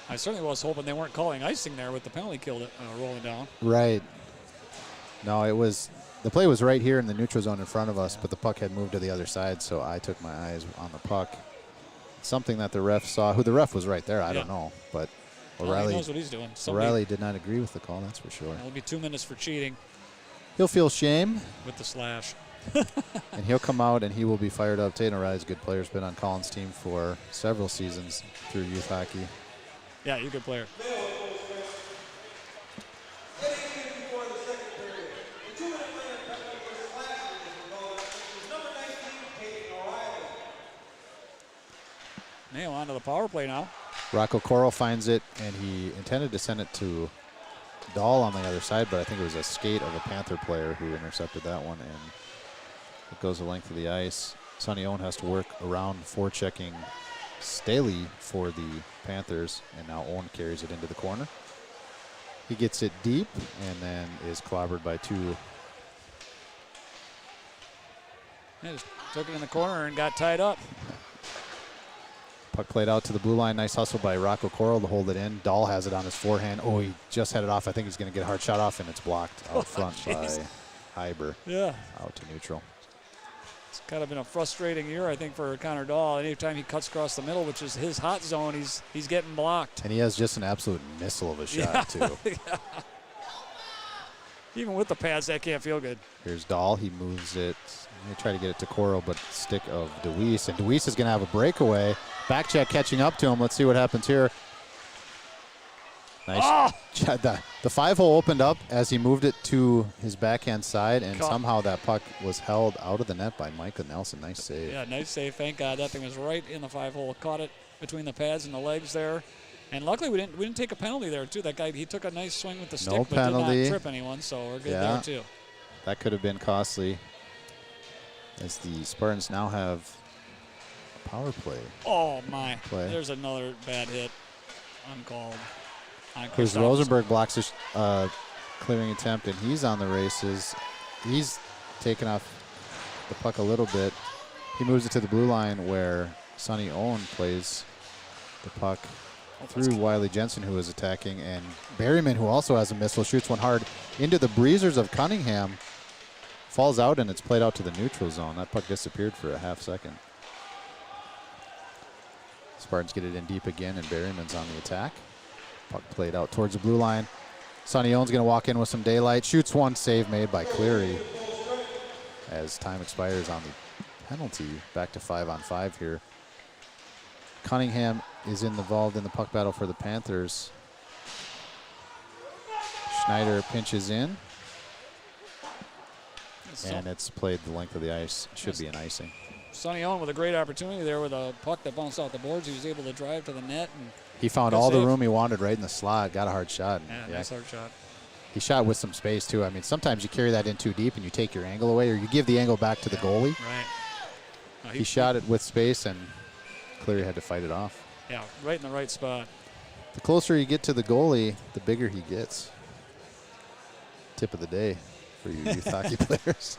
I certainly was hoping they weren't calling icing there with the penalty kill rolling down. Right. No, it was. The play was right here in the neutral zone in front of us, but the puck had moved to the other side, so I took my eyes on the puck. Something that the ref saw. Who the ref was right there, I don't know, but O'Reilly he knows what he's doing. O'Reilly did not agree with the call, that's for sure. It'll be 2 minutes for cheating. He'll feel shame. With the slash. And he'll come out and he will be fired up. Tatum O'Reilly's a good player. He's been on Collins' team for several seasons through youth hockey. Yeah, you're a good player. Mayo onto the power play now. Rocco Coral finds it, and he intended to send it to Dahl on the other side, but I think it was a skate of a Panther player who intercepted that one, and it goes the length of the ice. Sonny Owen has to work around forechecking Staley for the Panthers, and now Owen carries it into the corner. He gets it deep and then is clobbered by 2. Yeah, just took it in the corner and got tied up. Puck played out to the blue line. Nice hustle by Rocco Coral to hold it in. Dahl has it on his forehand. Oh, he just had it off. I think he's going to get a hard shot off, and it's blocked out front by Hyber. Yeah. Out to neutral. It's kind of been a frustrating year, I think, for Connor Dahl. Anytime he cuts across the middle, which is his hot zone, he's getting blocked. And he has just an absolute missile of a shot, too. Yeah. Even with the pads, that can't feel good. Here's Dahl. He moves it. They try to get it to Coral, but stick of DeWeese. And DeWeese is going to have a breakaway. Back check catching up to him. Let's see what happens here. Nice. Oh! The 5-hole opened up as he moved it to his backhand side, and somehow that puck was held out of the net by Micah Nelson. Nice save. Yeah, nice save. Thank God that thing was right in the 5-hole. Caught it between the pads and the legs there. And luckily we didn't take a penalty there too. That guy, he took a nice swing with the stick, No but penalty. did not trip anyone, so we're good there too. That could have been costly, as the Spartans now have a power play. Oh my! There's another bad hit, uncalled. Because Rosenberg blocks a clearing attempt, and he's on the races. He's taken off the puck a little bit. He moves it to the blue line where Sonny Owen plays the puck through Wiley Jensen, who is attacking, and Berryman, who also has a missile, shoots one hard into the breezers of Cunningham, falls out, and it's played out to the neutral zone. That puck disappeared for a half second. Spartans get it in deep again, and Berryman's on the attack. Puck played out towards the blue line. Sonny Owen's going to walk in with some daylight, shoots one, save made by Cleary. As time expires on the penalty, back to 5-on-5 here. Cunningham is involved in the puck battle for the Panthers. Schneider pinches in, and it's played the length of the ice. Should be an icing. Sonny Owen with a great opportunity there with a puck that bounced off the boards. He was able to drive to the net. And he found all the room he wanted right in the slot. Got a hard shot. Yeah, nice hard shot. He shot with some space, too. I mean, sometimes you carry that in too deep and you take your angle away, or you give the angle back to the goalie. Right. No, he shot it with space, and Cleary had to fight it off. Yeah, right in the right spot. The closer you get to the goalie, the bigger he gets. Tip of the day for you youth hockey players.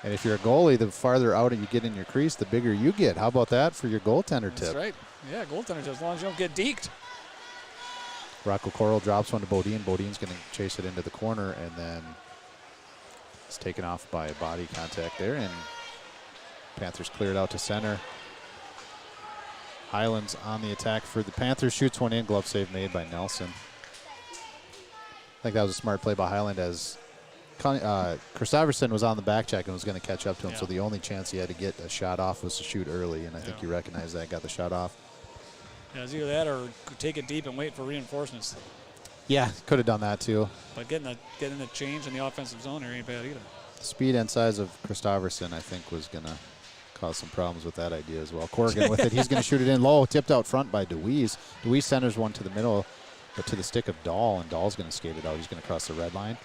And if you're a goalie, the farther out you get in your crease, the bigger you get. How about that for your goaltender tip? That's right. Yeah, goaltender tip, as long as you don't get deked. Rocco Coral drops one to Bodine. Bodine's going to chase it into the corner, and then it's taken off by body contact there, and Panthers clear it out to center. Highlands on the attack for the Panthers, shoots one in, glove save made by Nelson. I think that was a smart play by Highland, as Christopherson was on the back check and was going to catch up to him, so the only chance he had to get a shot off was to shoot early, and I think you recognize that, got the shot off. Yeah, it's either that or take it deep and wait for reinforcements. Yeah, could have done that too. But getting the change in the offensive zone here ain't bad either. The speed and size of Christopherson, I think, was going to cause some problems with that idea as well. Corrigan with it. He's going to shoot it in low, tipped out front by DeWeese. DeWeese centers one to the middle, but to the stick of Dahl, and Dahl's going to skate it out. He's going to cross the red line.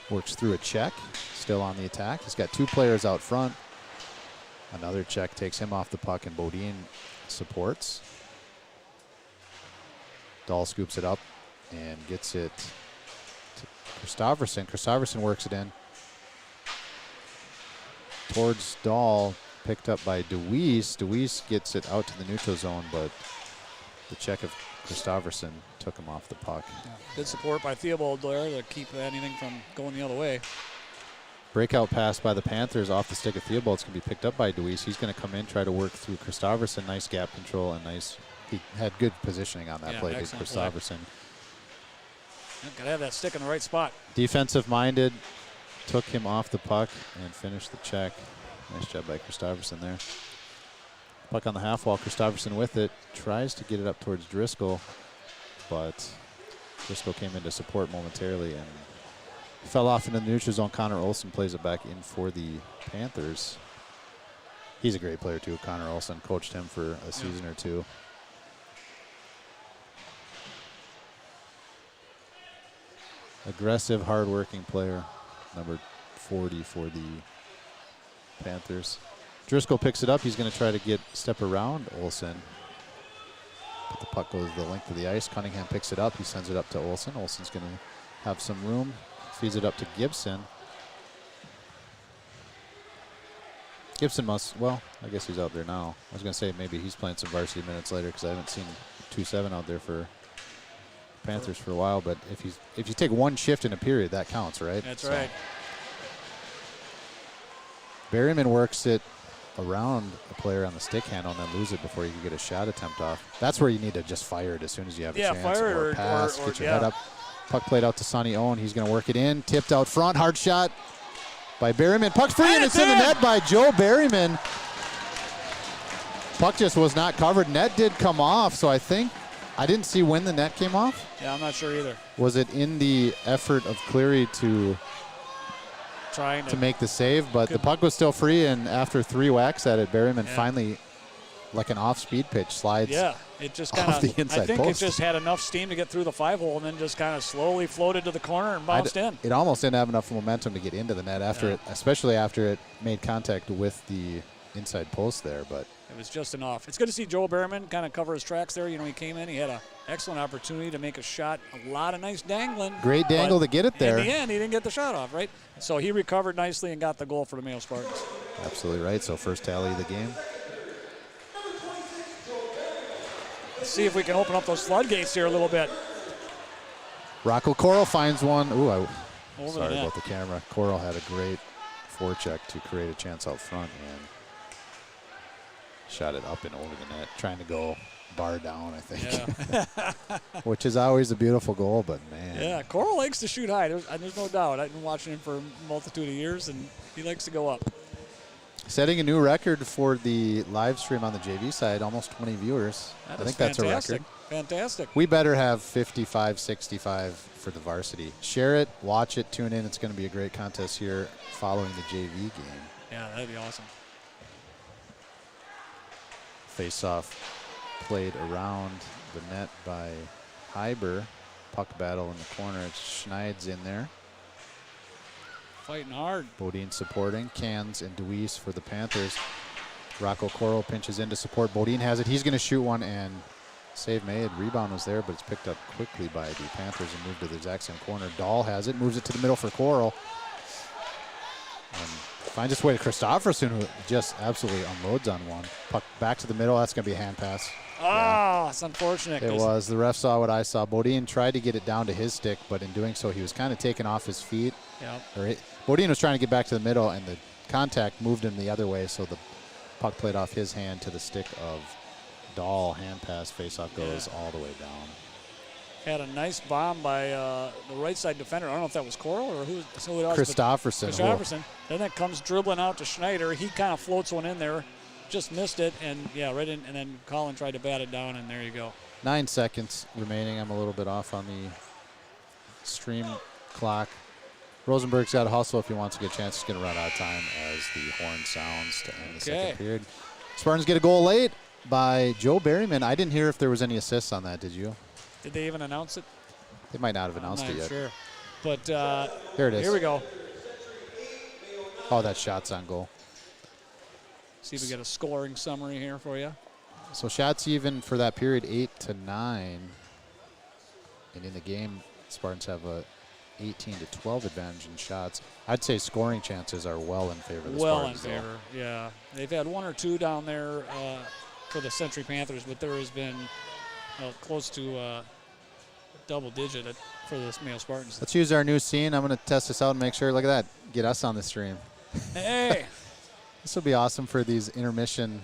Works through a check, still on the attack. He's got two players out front. Another check takes him off the puck, and Bodine supports. Dahl scoops it up and gets it to Christopherson. Christopherson works it in towards Dahl, picked up by DeWeese. DeWeese gets it out to the neutral zone, but the check of Christopherson took him off the puck. Yeah. Good support by Theobald there to keep anything from going the other way. Breakout pass by the Panthers off the stick of Theobald. It's going to be picked up by DeWeese. He's going to come in, try to work through Christopherson. Nice gap control and nice. He had good positioning on that play, did Christopherson. Got to have that stick in the right spot. Defensive minded, took him off the puck and finished the check. Nice job by Christopherson there. Puck on the half wall, Christopherson with it, tries to get it up towards Driscoll, but Driscoll came in to support momentarily and fell off into the neutral zone. Connor Olson plays it back in for the Panthers. He's a great player too, Connor Olson. Coached him for a season or two. Aggressive, hard-working player, number 40 for the Panthers. Driscoll picks it up. He's going to try to step around Olson. But the puck goes the length of the ice. Cunningham picks it up. He sends it up to Olson. Olson's going to have some room. Feeds it up to Gibson. Gibson must, well, I guess he's out there now. I was going to say maybe he's playing some varsity minutes later because I haven't seen 2-7 out there for Panthers for a while. But if you take one shift in a period, that counts, right? That's right. Berryman works it around a player on the stick handle and then lose it before you can get a shot attempt off. That's where you need to just fire it as soon as you have a chance. Fire or pass, or get your head up. Puck played out to Sonny Owen. He's going to work it in. Tipped out front. Hard shot by Berryman. Puck's free, and it's in the net by Joe Berryman. Puck just was not covered. Net did come off, so I didn't see when the net came off. Yeah, I'm not sure either. Was it in the effort of Cleary to trying to make the save, but the puck was still free, and after 3 whacks at it, Berryman finally like an off-speed pitch, slides. Yeah, it just kind off the of, inside I think post. it just had enough steam to get through the 5-hole and then just kind of slowly floated to the corner and bounced in. It almost didn't have enough momentum to get into the net after it, especially after it made contact with the inside post there, but it was just enough. It's good to see Joe Berryman kind of cover his tracks there. You know, he came in, he had an excellent opportunity to make a shot, a lot of nice dangling. Great dangle to get it there. In the end, he didn't get the shot off, right? So he recovered nicely and got the goal for the Mayo Spartans. Absolutely right. So first tally of the game. Let's see if we can open up those floodgates here a little bit. Rocco Coral finds one. Ooh, sorry the about the camera. Coral had a great forecheck to create a chance out front and shot it up and over the net, trying to go bar down, I think. Yeah. Which is always a beautiful goal, but man. Yeah, Coral likes to shoot high. There's no doubt. I've been watching him for a multitude of years, and he likes to go up. Setting a new record for the live stream on the JV side, almost 20 viewers. I think that's a record. Fantastic. We better have 55, 65 for the varsity. Share it, watch it, tune in. It's going to be a great contest here following the JV game. Yeah, that'd be awesome. Face-off played around the net by Hyber. Puck battle in the corner. It's Schneid's in there. Fighting hard. Bodine supporting. Cans and Deweese for the Panthers. Rocco Coral pinches in to support. Bodine has it. He's going to shoot one, and save made. Rebound was there, but it's picked up quickly by the Panthers and moved to the exact same corner. Dahl has it. Moves it to the middle for Coral. And finds its way to Christofferson, who just absolutely unloads on one. Puck back to the middle. That's going to be a hand pass. Oh, it's unfortunate. It was. The ref saw what I saw. Bodine tried to get it down to his stick, but in doing so, he was kind of taken off his feet. Yeah. Bodine was trying to get back to the middle, and the contact moved him the other way, so the puck played off his hand to the stick of Dahl. Hand pass, face-off goes all the way down. Had a nice bomb by the right side defender. I don't know if that was Coral or who it was. Christofferson. Christofferson. Then that comes dribbling out to Schneider. He kind of floats one in there. Just missed it, and right in, and then Colin tried to bat it down, and there you go. 9 seconds remaining. I'm a little bit off on the stream clock. Rosenberg's got to hustle if he wants to get a chance. He's going to run out of time as the horn sounds to end the second period. Spartans get a goal late by Joe Berryman. I didn't hear if there was any assists on that. Did you? Did they even announce it? They might not have announced it yet. Sure. But here it is. Here we go. Oh, that shot's on goal. See if we get a scoring summary here for you. So shots even for that period, 8-9. And in the game, Spartans have a 18-12 advantage in shots. I'd say scoring chances are well in favor of the Spartans. Well in favor, yeah. They've had one or two down there for the Century Panthers, but there has been close to double digit for the Mayo Spartans. Let's use our new scene. I'm going to test this out and make sure. Look at that. Get us on the stream. Hey. This will be awesome for these intermission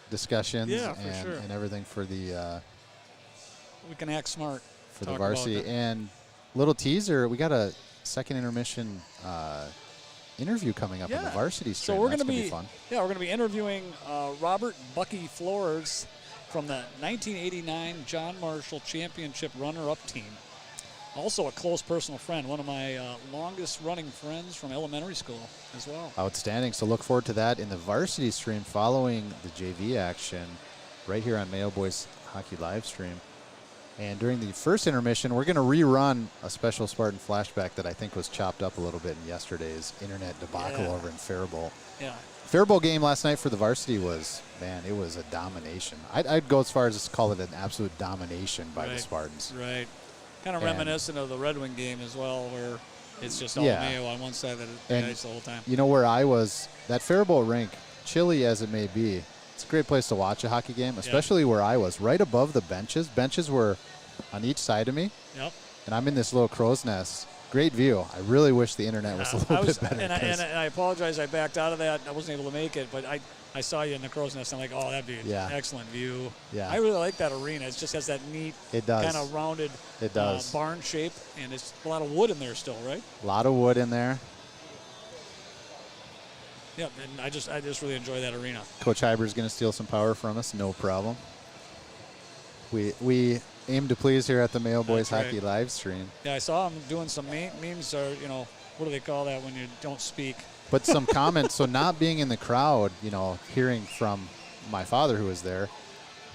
discussions sure. and everything for the we can act smart for the varsity. And little teaser, we got a second intermission interview coming up on the varsity stream. So we're going to be fun. Yeah, we're going to be interviewing Robert Bucky Flores from the 1989 John Marshall Championship runner-up team. Also a close personal friend, one of my longest-running friends from elementary school as well. Outstanding. So look forward to that in the varsity stream following the JV action right here on Mayo Boys Hockey live stream. And during the first intermission, we're going to rerun a special Spartan flashback that I think was chopped up a little bit in yesterday's internet debacle over in Faribault. Yeah. Faribault game last night for the varsity was, man, it was a domination. I'd go as far as to call it an absolute domination by the Spartans. Right. Kind of reminiscent of the Red Wing game as well, where it's just all Mayo on one side of the ice the whole time. You know where I was, that Faribault rink, chilly as it may be, it's a great place to watch a hockey game, especially where I was, right above the benches. Benches were on each side of me, and I'm in this little crow's nest. Great view. I really wish the internet was a little bit better. And I apologize, I backed out of that. I wasn't able to make it, but I saw you in the crow's nest. I'm like, oh, that'd be an excellent view. Yeah. I really like that arena. It just has that neat kind of rounded barn shape, and it's a lot of wood in there still, right? A lot of wood in there. Yeah, and I just really enjoy that arena. Coach Hyber's going to steal some power from us, no problem. We aim to please here at the Mayo Boys Hockey live stream. Yeah, I saw him doing some memes, or what do they call that when you don't speak? But some comments, so not being in the crowd, hearing from my father, who was there,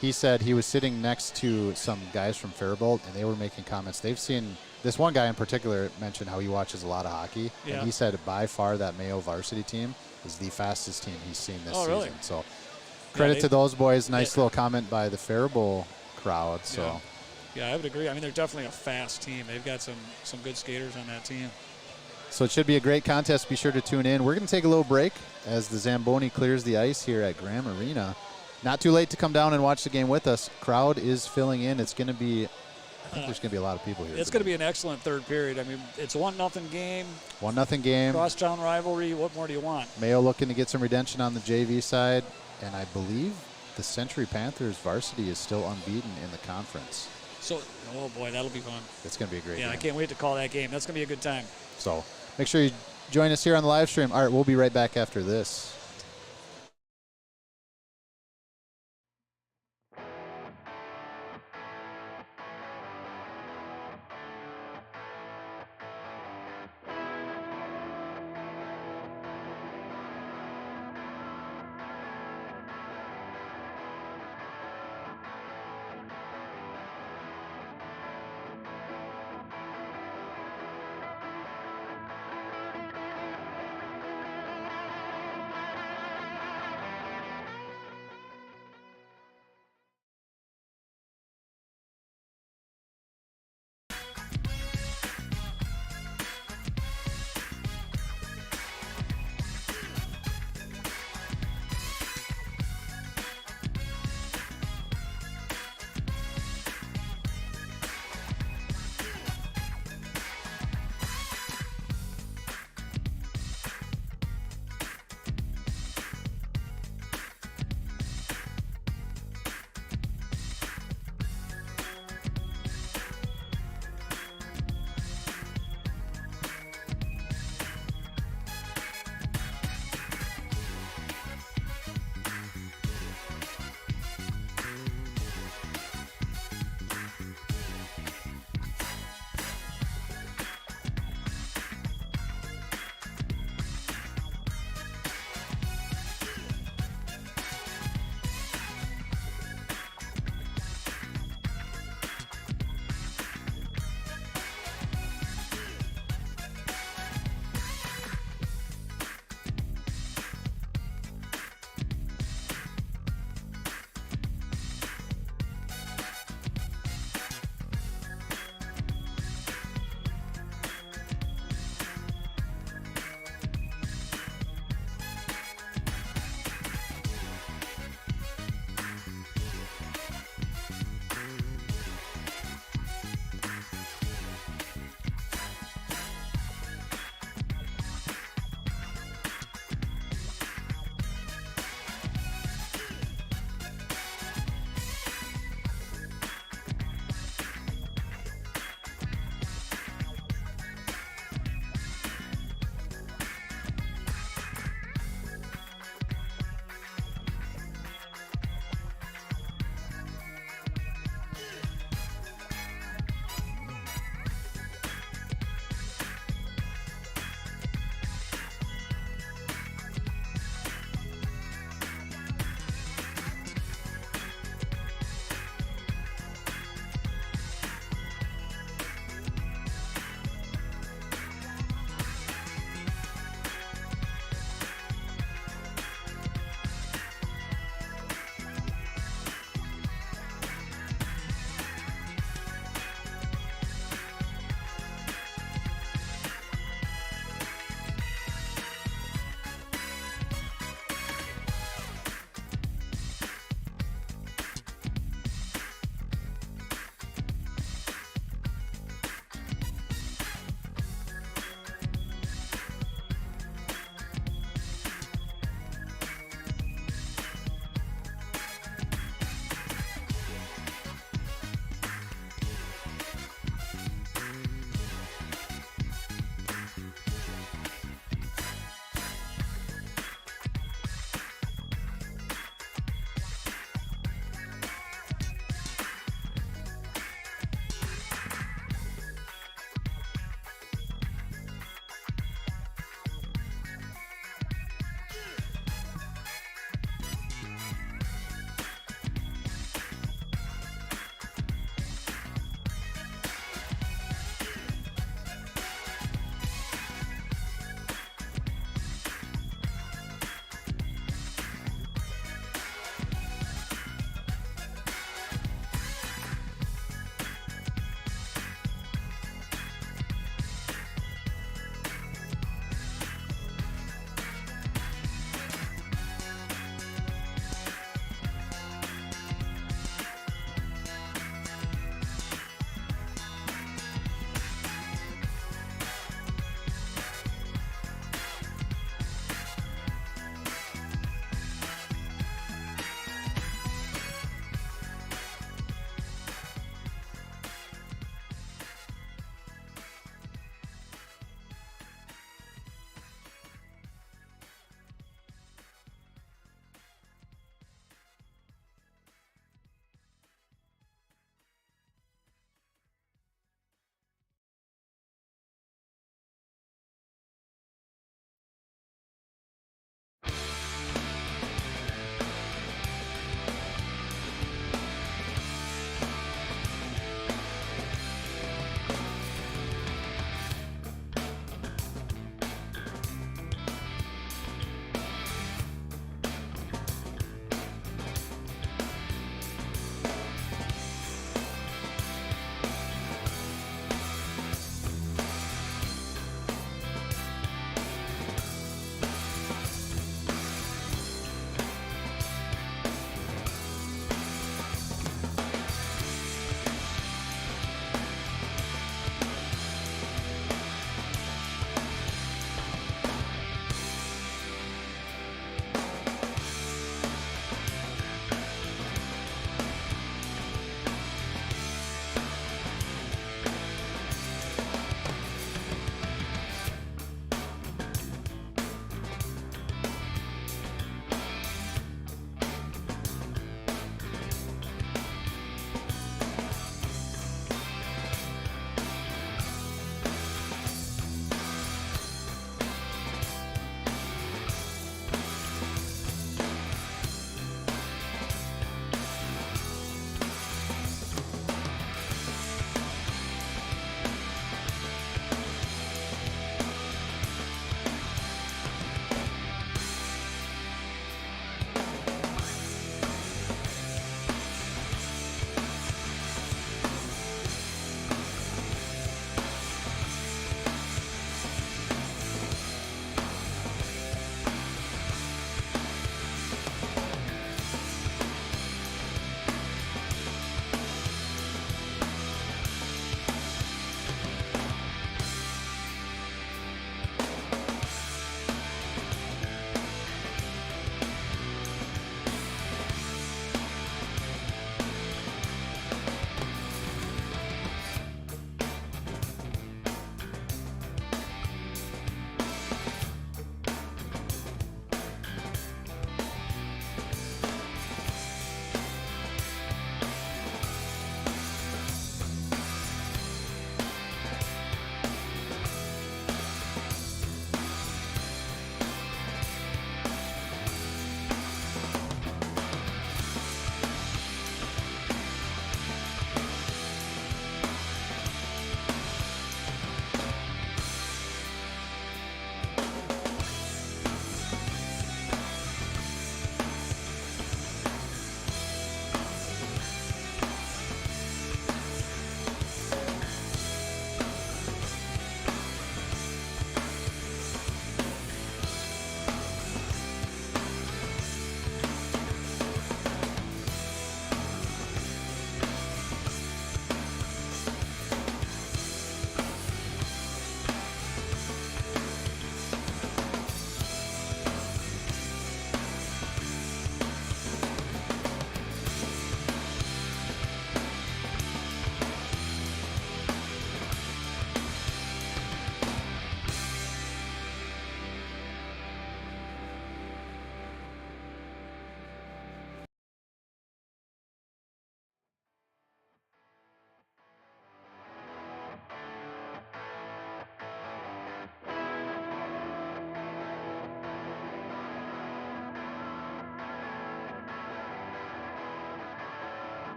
he said he was sitting next to some guys from Faribault, and they were making comments. They've seen this one guy in particular mentioned how he watches a lot of hockey, Yeah. and he said by far that Mayo varsity team is the fastest team he's seen this season. Really? So credit to those boys. Nice Yeah. little comment by the Faribault crowd. So Yeah, I would agree. I mean, they're definitely a fast team. They've got some good skaters on that team. So it should be a great contest. Be sure to tune in. We're going to take a little break as the Zamboni clears the ice here at Graham Arena. Not too late to come down and watch the game with us. Crowd is filling in. It's going to be, I think there's going to be a lot of people here. It's going to be an excellent third period. I mean, it's 1-0 game. 1-0 game. Crosstown rivalry. What more do you want? Mayo looking to get some redemption on the JV side. And I believe the Century Panthers varsity is still unbeaten in the conference. So, oh boy, that'll be fun. It's going to be a great game. Yeah, I can't wait to call that game. That's going to be a good time. So make sure you join us here on the live stream. All right, we'll be right back after this.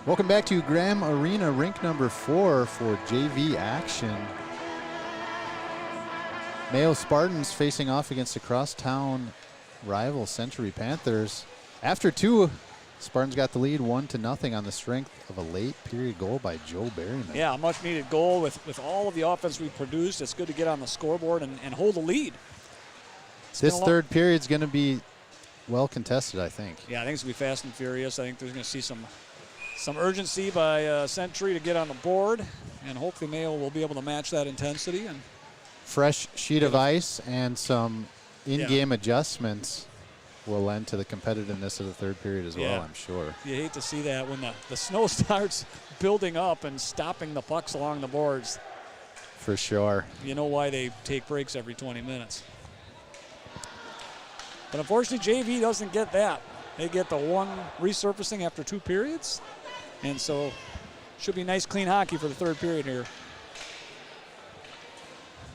Welcome back to Graham Arena, rink number 4 for JV action. Mayo Spartans facing off against the crosstown rival Century Panthers. After 2, Spartans got the lead 1-0 on the strength of a late period goal by Joe Berryman. Yeah, a much needed goal with all of the offense we produced. It's good to get on the scoreboard and hold the lead. This third period is going to be well contested, I think. Yeah, I think it's going to be fast and furious. I think there's going to see some urgency by Century to get on the board, and hopefully Mayo will be able to match that intensity. And fresh sheet of ice and some in-game adjustments will lend to the competitiveness of the third period as well, I'm sure. You hate to see that when the snow starts building up and stopping the pucks along the boards. For sure. You know why they take breaks every 20 minutes. But unfortunately, JV doesn't get that. They get the one resurfacing after 2 periods. And so should be nice, clean hockey for the third period here.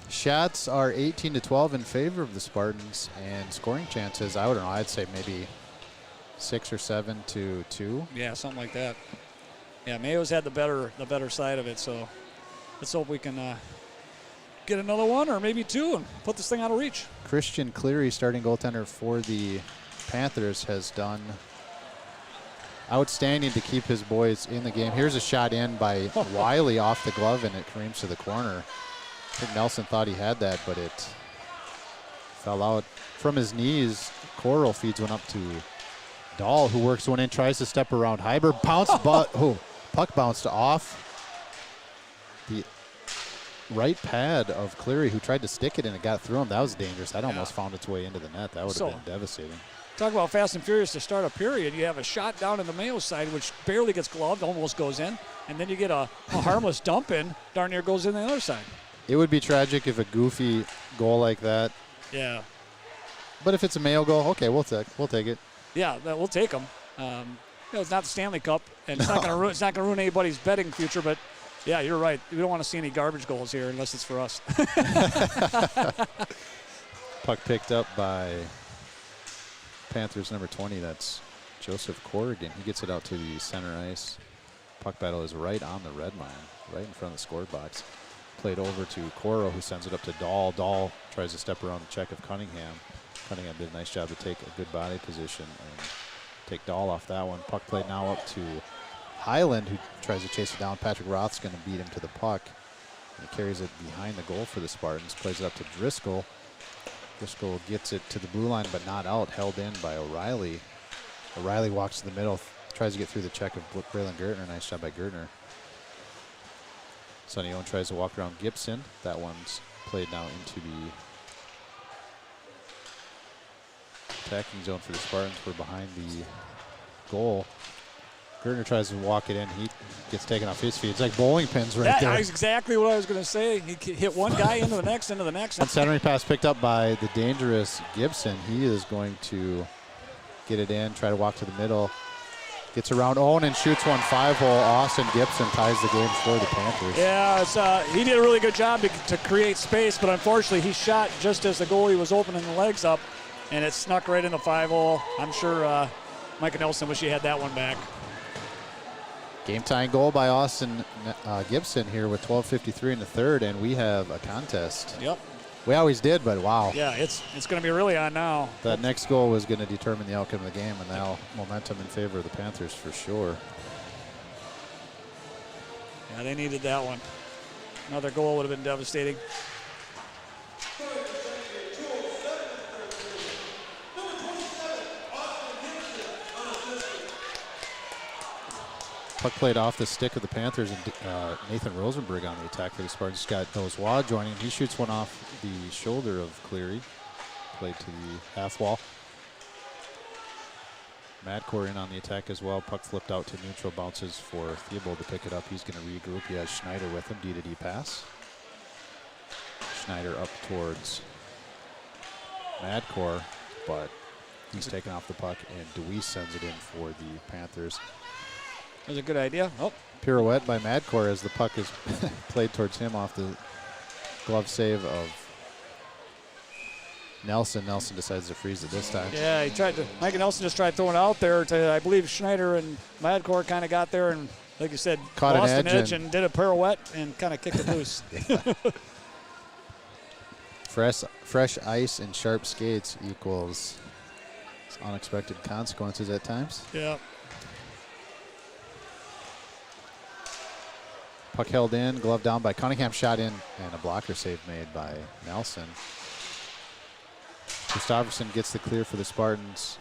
Shots are 18-12 in favor of the Spartans, and scoring chances, I don't know, I'd say maybe 6 or 7 to 2. Yeah, something like that. Yeah, Mayo's had the better side of it, so let's hope we can get another one or maybe 2 and put this thing out of reach. Christian Cleary, starting goaltender for the Panthers, has done outstanding to keep his boys in the game. Here's a shot in by Wiley off the glove, and it creams to the corner. I think Nelson thought he had that, but it fell out from his knees. Coral feeds one up to Dahl, who works one in, tries to step around Hyber. Puck bounced off the right pad of Cleary, who tried to stick it, and it got through him. That was dangerous. That almost found its way into the net. That would have been devastating. Talk about fast and furious to start a period. You have a shot down in the Mayo side, which barely gets gloved, almost goes in, and then you get a harmless dump in, darn near goes in the other side. It would be tragic if a goofy goal like that. Yeah. But if it's a Mayo goal, okay, we'll take it. Yeah, we'll take them. It's not the Stanley Cup, and it's not going to ruin anybody's betting future. But yeah, you're right. We don't want to see any garbage goals here unless it's for us. Puck picked up by Panthers number 20. That's Joseph Corrigan. He gets it out to the center ice. Puck battle is right on the red line, right in front of the score box. Played over to Coro, who sends it up to Dahl. Dahl tries to step around the check of Cunningham. Cunningham did a nice job to take a good body position and take Dahl off that one. Puck played now up to Highland, who tries to chase it down. Patrick Roth's going to beat him to the puck. He carries it behind the goal for the Spartans. Plays it up to Driscoll. Driscoll gets it to the blue line, but not out. Held in by O'Reilly. O'Reilly walks to the middle, tries to get through the check of Braylon Gertner. Nice job by Gertner. Sonny Owen tries to walk around Gibson. That one's played now into the attacking zone for the Spartans. We're behind the goal. Gertner tries to walk it in. He gets taken off his feet. It's like bowling pins there. That's exactly what I was going to say. He hit one guy into the next. And centering pass picked up by the dangerous Gibson. He is going to get it in, try to walk to the middle. Gets around Owen and shoots one 5-hole. Austin Gibson ties the game for the Panthers. Yeah, he did a really good job to create space, but unfortunately he shot just as the goalie was opening the legs up, and it snuck right in the 5-hole. I'm sure Micah Nelson wish he had that one back. Game-tying goal by Austin Gibson here with 12:53 in the third, and we have a contest. Yep. We always did, but wow. Yeah, it's going to be really on now. That next goal was going to determine the outcome of the game, and now momentum in favor of the Panthers for sure. Yeah, they needed that one. Another goal would have been devastating. Puck played off the stick of the Panthers, and Nathan Rosenberg on the attack for the Spartans. Got Nozois joining. He shoots one off the shoulder of Cleary. Played to the half wall. Madcore in on the attack as well. Puck flipped out to neutral. Bounces for Theobald to pick it up. He's going to regroup. He has Schneider with him. D-to-D pass. Schneider up towards Madcore, but he's taken off the puck, and Deweese sends it in for the Panthers. That was a good idea. Oh. Pirouette by Madcore as the puck is played towards him off the glove save of Nelson decides to freeze it this time. Yeah, Mike Nelson just tried throwing it out there to, I believe Schneider and Madcore kind of got there and, like you said, Caught lost an edge and did a pirouette and kind of kicked it loose. Fresh ice and sharp skates equals unexpected consequences at times. Yeah. Puck held in, glove down by Cunningham, shot in, and a blocker save made by Nelson. Gustafsson gets the clear for the Spartans,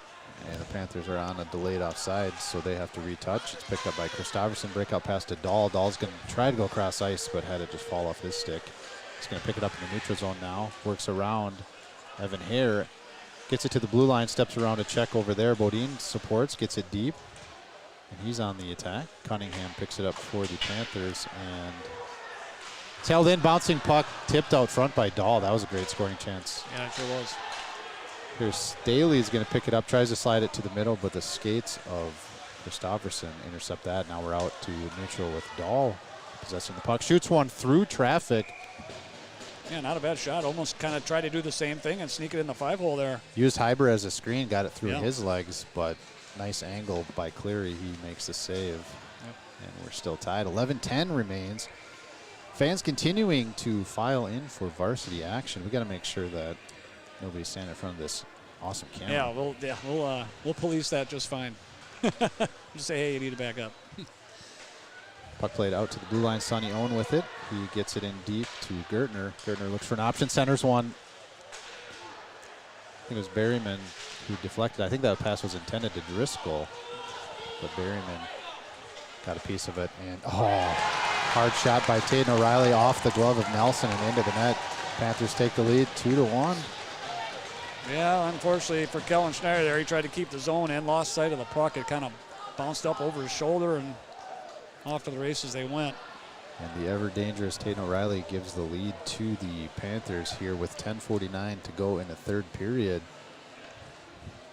and the Panthers are on a delayed offside, so they have to retouch. It's picked up by Gustafsson, breakout pass to Dahl. Dahl's going to try to go across ice, but had it just fall off his stick. He's going to pick it up in the neutral zone now, works around Evan Hare, gets it to the blue line, steps around to check over there. Bodine supports, gets it deep, and he's on the attack. Cunningham picks it up for the Panthers, and it's held in, bouncing puck, tipped out front by Dahl. That was a great scoring chance. Yeah, it sure was. Here's Staley is going to pick it up, tries to slide it to the middle, but the skates of Gustafsson intercept that. Now we're out to neutral with Dahl possessing the puck. Shoots one through traffic. Yeah, not a bad shot. Almost kind of tried to do the same thing and sneak it in the 5-hole there. Used Hyber as a screen, got it through Yeah. his legs, but nice angle by Cleary. He makes the save. Yep. And we're still tied. 11-10 remains. Fans continuing to file in for varsity action. We got to make sure that nobody's standing in front of this awesome camera. Yeah, we'll police that just fine. Just say, hey, you need to back up. Puck played out to the blue line. Sonny Owen with it. He gets it in deep to Gertner. Gertner looks for an option. Centers one. I think it was Berryman who deflected. I think that pass was intended to Driscoll, but Berryman got a piece of it. And hard shot by Taden O'Reilly off the glove of Nelson and into the net. Panthers take the lead 2-1. Yeah, unfortunately for Kellen Schneider there, he tried to keep the zone in, lost sight of the puck. It kind of bounced up over his shoulder and off to the races they went. And the ever-dangerous Taden O'Reilly gives the lead to the Panthers here with 10:49 to go in the third period.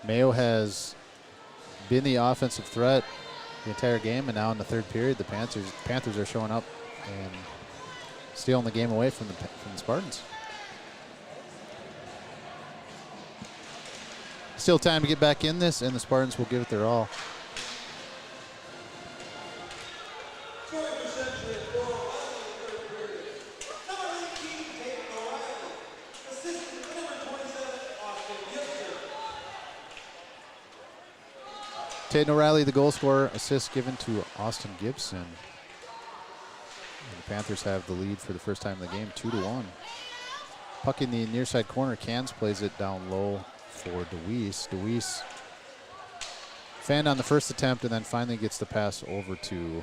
Mayo has been the offensive threat the entire game, and now in the third period, the Panthers are showing up and stealing the game away from the Spartans. Still time to get back in this, and the Spartans will give it their all. Taden O'Reilly, the goal scorer, assist given to Austin Gibson. And the Panthers have the lead for the first time in the game, 2-1. Puck in the near side corner. Cans plays it down low for Deweese. Deweese fanned on the first attempt and then finally gets the pass over to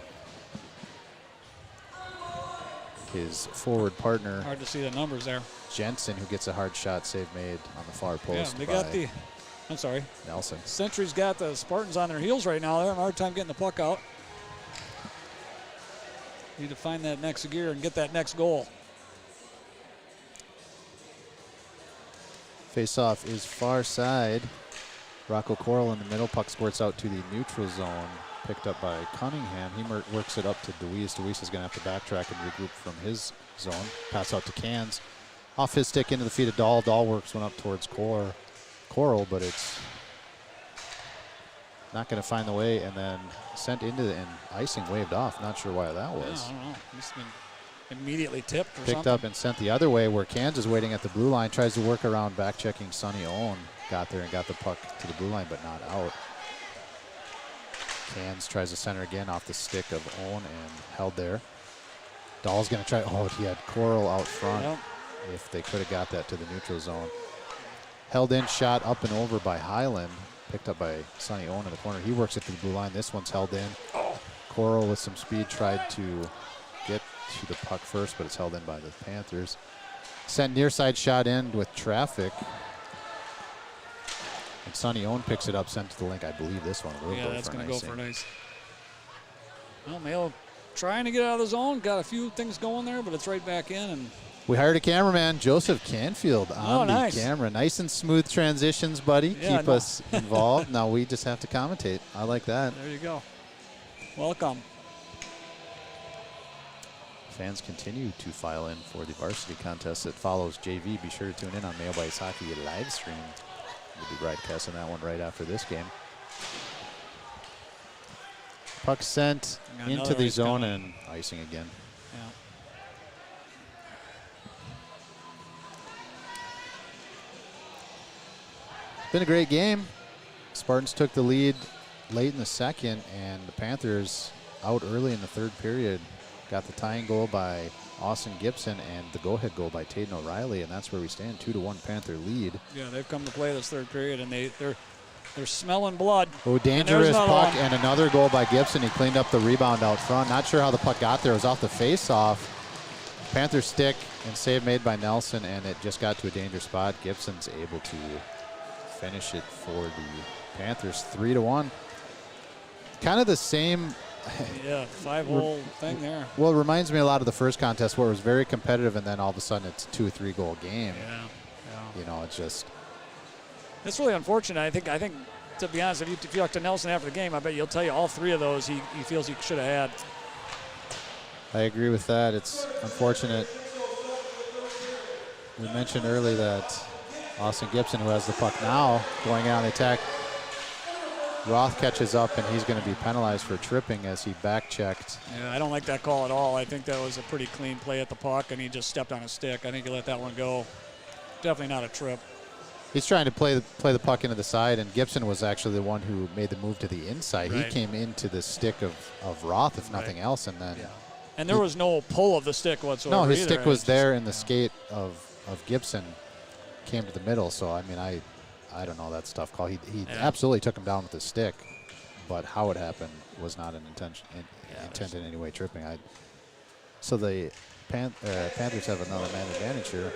his forward partner. Hard to see the numbers there. Jensen, who gets a hard shot save made on the far post. Yeah, they got I'm sorry. Nelson. Century's got the Spartans on their heels right now. They're having a hard time getting the puck out. Need to find that next gear and get that next goal. Face-off is far side. Rocco Coral in the middle. Puck squirts out to the neutral zone. Picked up by Cunningham. He works it up to Deweese. Deweese is going to have to backtrack and regroup from his zone. Pass out to Cans. Off his stick into the feet of Dahl. Dahl works one up towards Coral, but it's not going to find the way, and then sent into the icing waved off. Not sure why that was. Yeah, I don't know. Must have been immediately tipped or Picked something. up and sent the other way where Cans is waiting at the blue line. Tries to work around back checking Sonny Owen. Got there and got the puck to the blue line, but not out. Cans tries to center again off the stick of Owen and held there. Dahl's going to try. He had Coral out front. Yep. If they could have got that to the neutral zone. Held in, shot up and over by Highland. Picked up by Sonny Owen in the corner. He works it to the blue line. This one's held in. Coral with some speed tried to get to the puck first, but it's held in by the Panthers. Sent near side shot in with traffic. And Sonny Owen picks it up, sent to the link. I believe this one will go that's for going an to go for icing. an ice. Well, Mayo trying to get out of the zone. Got a few things going there, but it's right back in. And We hired a cameraman, Joseph Canfield, on nice. the camera. Nice and smooth transitions, buddy. Yeah, Keep us involved. Now we just have to commentate. I like that. there you go. Welcome. fans continue to file in for the varsity contest that follows JV. Be sure to tune in on Mayo Ice Hockey live stream. We'll be broadcasting that one right after this game. Puck sent into the zone and icing again. Yeah. It's been a great game. Spartans took the lead late in the second, and the Panthers out early in the third period got the tying goal by Austin Gibson and the go-ahead goal by Taden O'Reilly, and that's where we stand, 2-1 Panther lead. Yeah, they've come to play this third period, and they're smelling blood. Oh, dangerous puck, and another goal by Gibson. He cleaned up the rebound out front. Not sure how the puck got there. It was off the face-off. Panther stick and save made by Nelson, and it just got to a dangerous spot. Gibson's able to finish it for the Panthers, 3-1. Kind of the same. Yeah, 5-hole thing there. Well, it reminds me a lot of the first contest where it was very competitive, and then all of a sudden it's a 2 or 3 goal game. Yeah. You know, it's just. It's really unfortunate. I think to be honest, if you talk to Nelson after the game, I bet he'll tell you all 3 of those he feels he should have had. I agree with that. It's unfortunate. We mentioned earlier that Austin Gibson, who has the puck now, going out on the attack. Roth catches up, and he's going to be penalized for tripping as he back-checked. Yeah, I don't like that call at all. I think that was a pretty clean play at the puck, and he just stepped on his stick. I think he let that one go. Definitely not a trip. He's trying to play the puck into the side, and Gibson was actually the one who made the move to the inside. Right. He came into the stick of Roth, if nothing else, and then. Yeah. And there was no pull of the stick whatsoever. No, his either. stick was there, and the skate of Gibson came to the middle. So I mean, I don't know that stuff call. He absolutely took him down with his stick, but how it happened was not an intent in any way tripping. So the Panthers have another man advantage here.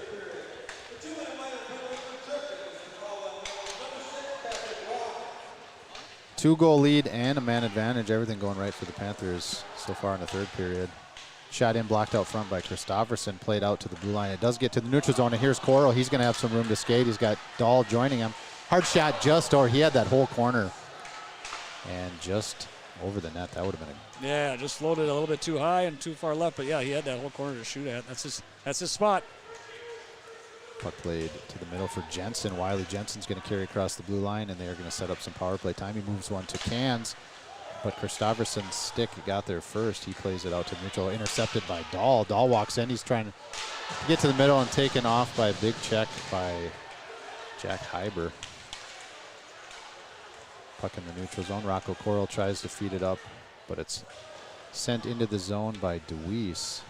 Two-goal lead and a man advantage. Everything going right for the Panthers so far in the third period. Shot in, blocked out front by Christofferson, played out to the blue line. It does get to the neutral zone, and here's Coral. He's going to have some room to skate. He's got Dahl joining him. Hard shot just over. He had that whole corner and just over the net. That would have been a... Yeah, just floated a little bit too high and too far left, but yeah, he had that whole corner to shoot at. That's his spot. Puck played to the middle for Jensen. Wiley Jensen's going to carry across the blue line, and they're going to set up some power play time. He moves one to Cans, but Christofferson's stick got there first. He plays it out to neutral, intercepted by Dahl. Dahl walks in. He's trying to get to the middle and taken off by a big check by Jack Hyber. Puck in the neutral zone. Rocco Coral tries to feed it up, but it's sent into the zone by DeWeese.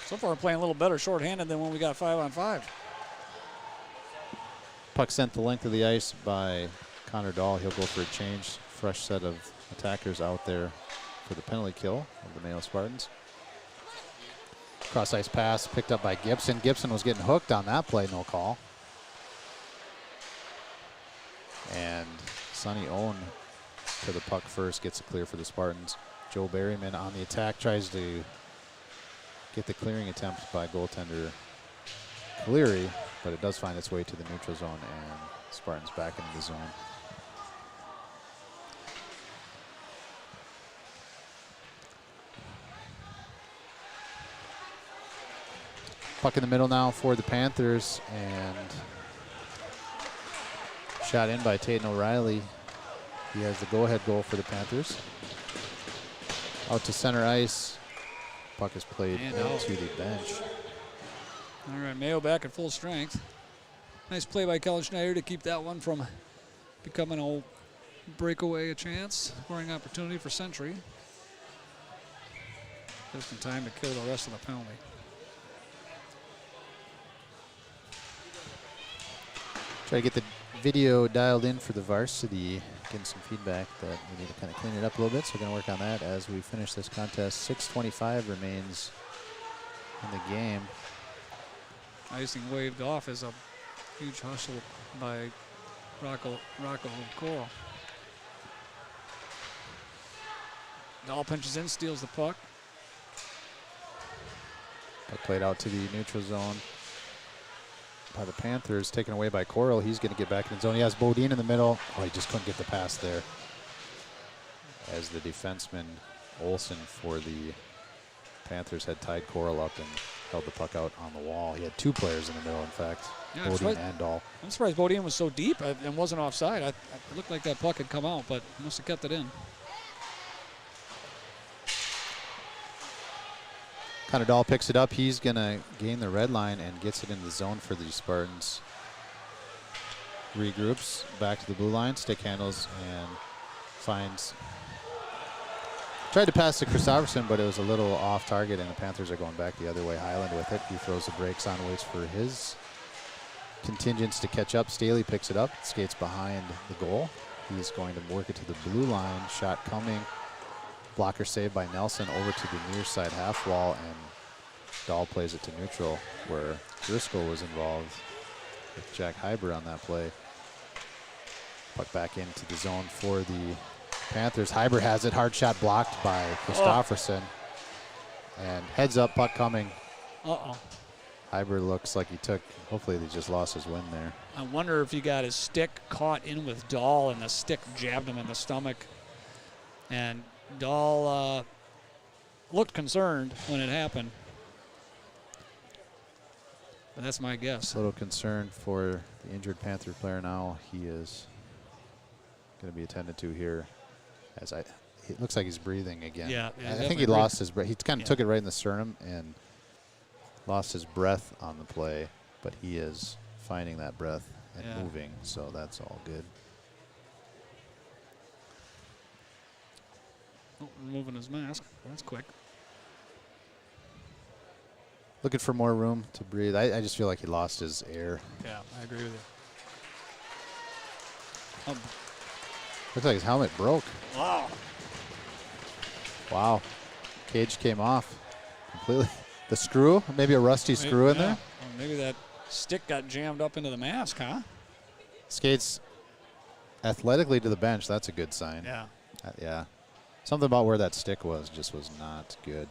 So far, we're playing a little better shorthanded than when we got 5-on-5. Puck sent the length of the ice by Connor Dahl. He'll go for a change. Fresh set of attackers out there for the penalty kill of the Mayo Spartans. Cross ice pass picked up by Gibson. Gibson was getting hooked on that play, no call. And Sonny Owen to the puck first, gets it clear for the Spartans. Joe Berryman on the attack, tries to get the clearing attempt by goaltender Cleary, but it does find its way to the neutral zone, and Spartans back into the zone. Puck in the middle now for the Panthers, and shot in by Taden O'Reilly. He has the go-ahead goal for the Panthers. Out to center ice. Puck is played to the bench. All right, Mayo back at full strength. Nice play by Kellen Schneider to keep that one from becoming a breakaway, a chance. Scoring opportunity for Century. Just in time to kill the rest of the penalty. Try to get the video dialed in for the varsity. Getting some feedback that we need to kind of clean it up a little bit, so we're going to work on that as we finish this contest. 6:25 remains in the game. Icing waved off as a huge hustle by Rocco Coral. Dahl punches in, steals the puck. Puck played out to the neutral zone by the Panthers, taken away by Coral. He's going to get back in the zone. He has Bodine in the middle. Oh, he just couldn't get the pass there as the defenseman Olsen for the Panthers had tied Coral up and held the puck out on the wall. He had 2 players in the middle, in fact, Yeah, Bodine and Dahl. I'm surprised Bodine was so deep and wasn't offside. It looked like that puck had come out, but he must have kept it in. Connor Dahl picks it up. He's going to gain the red line and gets it in the zone for the Spartans. Regroups back to the blue line, stick handles, and finds. Tried to pass to Christopherson, but it was a little off target, and the Panthers are going back the other way. Highland with it. He throws the brakes on, waits for his contingents to catch up. Staley picks it up, skates behind the goal. He's going to work it to the blue line. Shot coming. Blocker saved by Nelson over to the near side half wall, and Dahl plays it to neutral, where Driscoll was involved with Jack Hyber on that play. Puck back into the zone for the Panthers. Hyber has it. Hard shot blocked by Christopherson. And heads up, puck coming. Uh-oh. Hyber looks like he took, hopefully they just lost his wind there. I wonder if he got his stick caught in with Dahl and the stick jabbed him in the stomach. And Dahl looked concerned when it happened. But that's my guess. A little concern for the injured Panther player now. He is going to be attended to here. It looks like he's breathing again. Yeah, I think he lost his breath. He kind of took it right in the sternum and lost his breath on the play, but he is finding that breath and moving, so that's all good. Oh, removing his mask. That's quick. Looking for more room to breathe. I just feel like he lost his air. Yeah, I agree with you. Looks like his helmet broke. Wow. Wow. Cage came off completely. The screw, maybe a rusty screw in there. Well, maybe that stick got jammed up into the mask, huh? Skates athletically to the bench. That's a good sign. Yeah. Yeah. Something about where that stick was just was not good.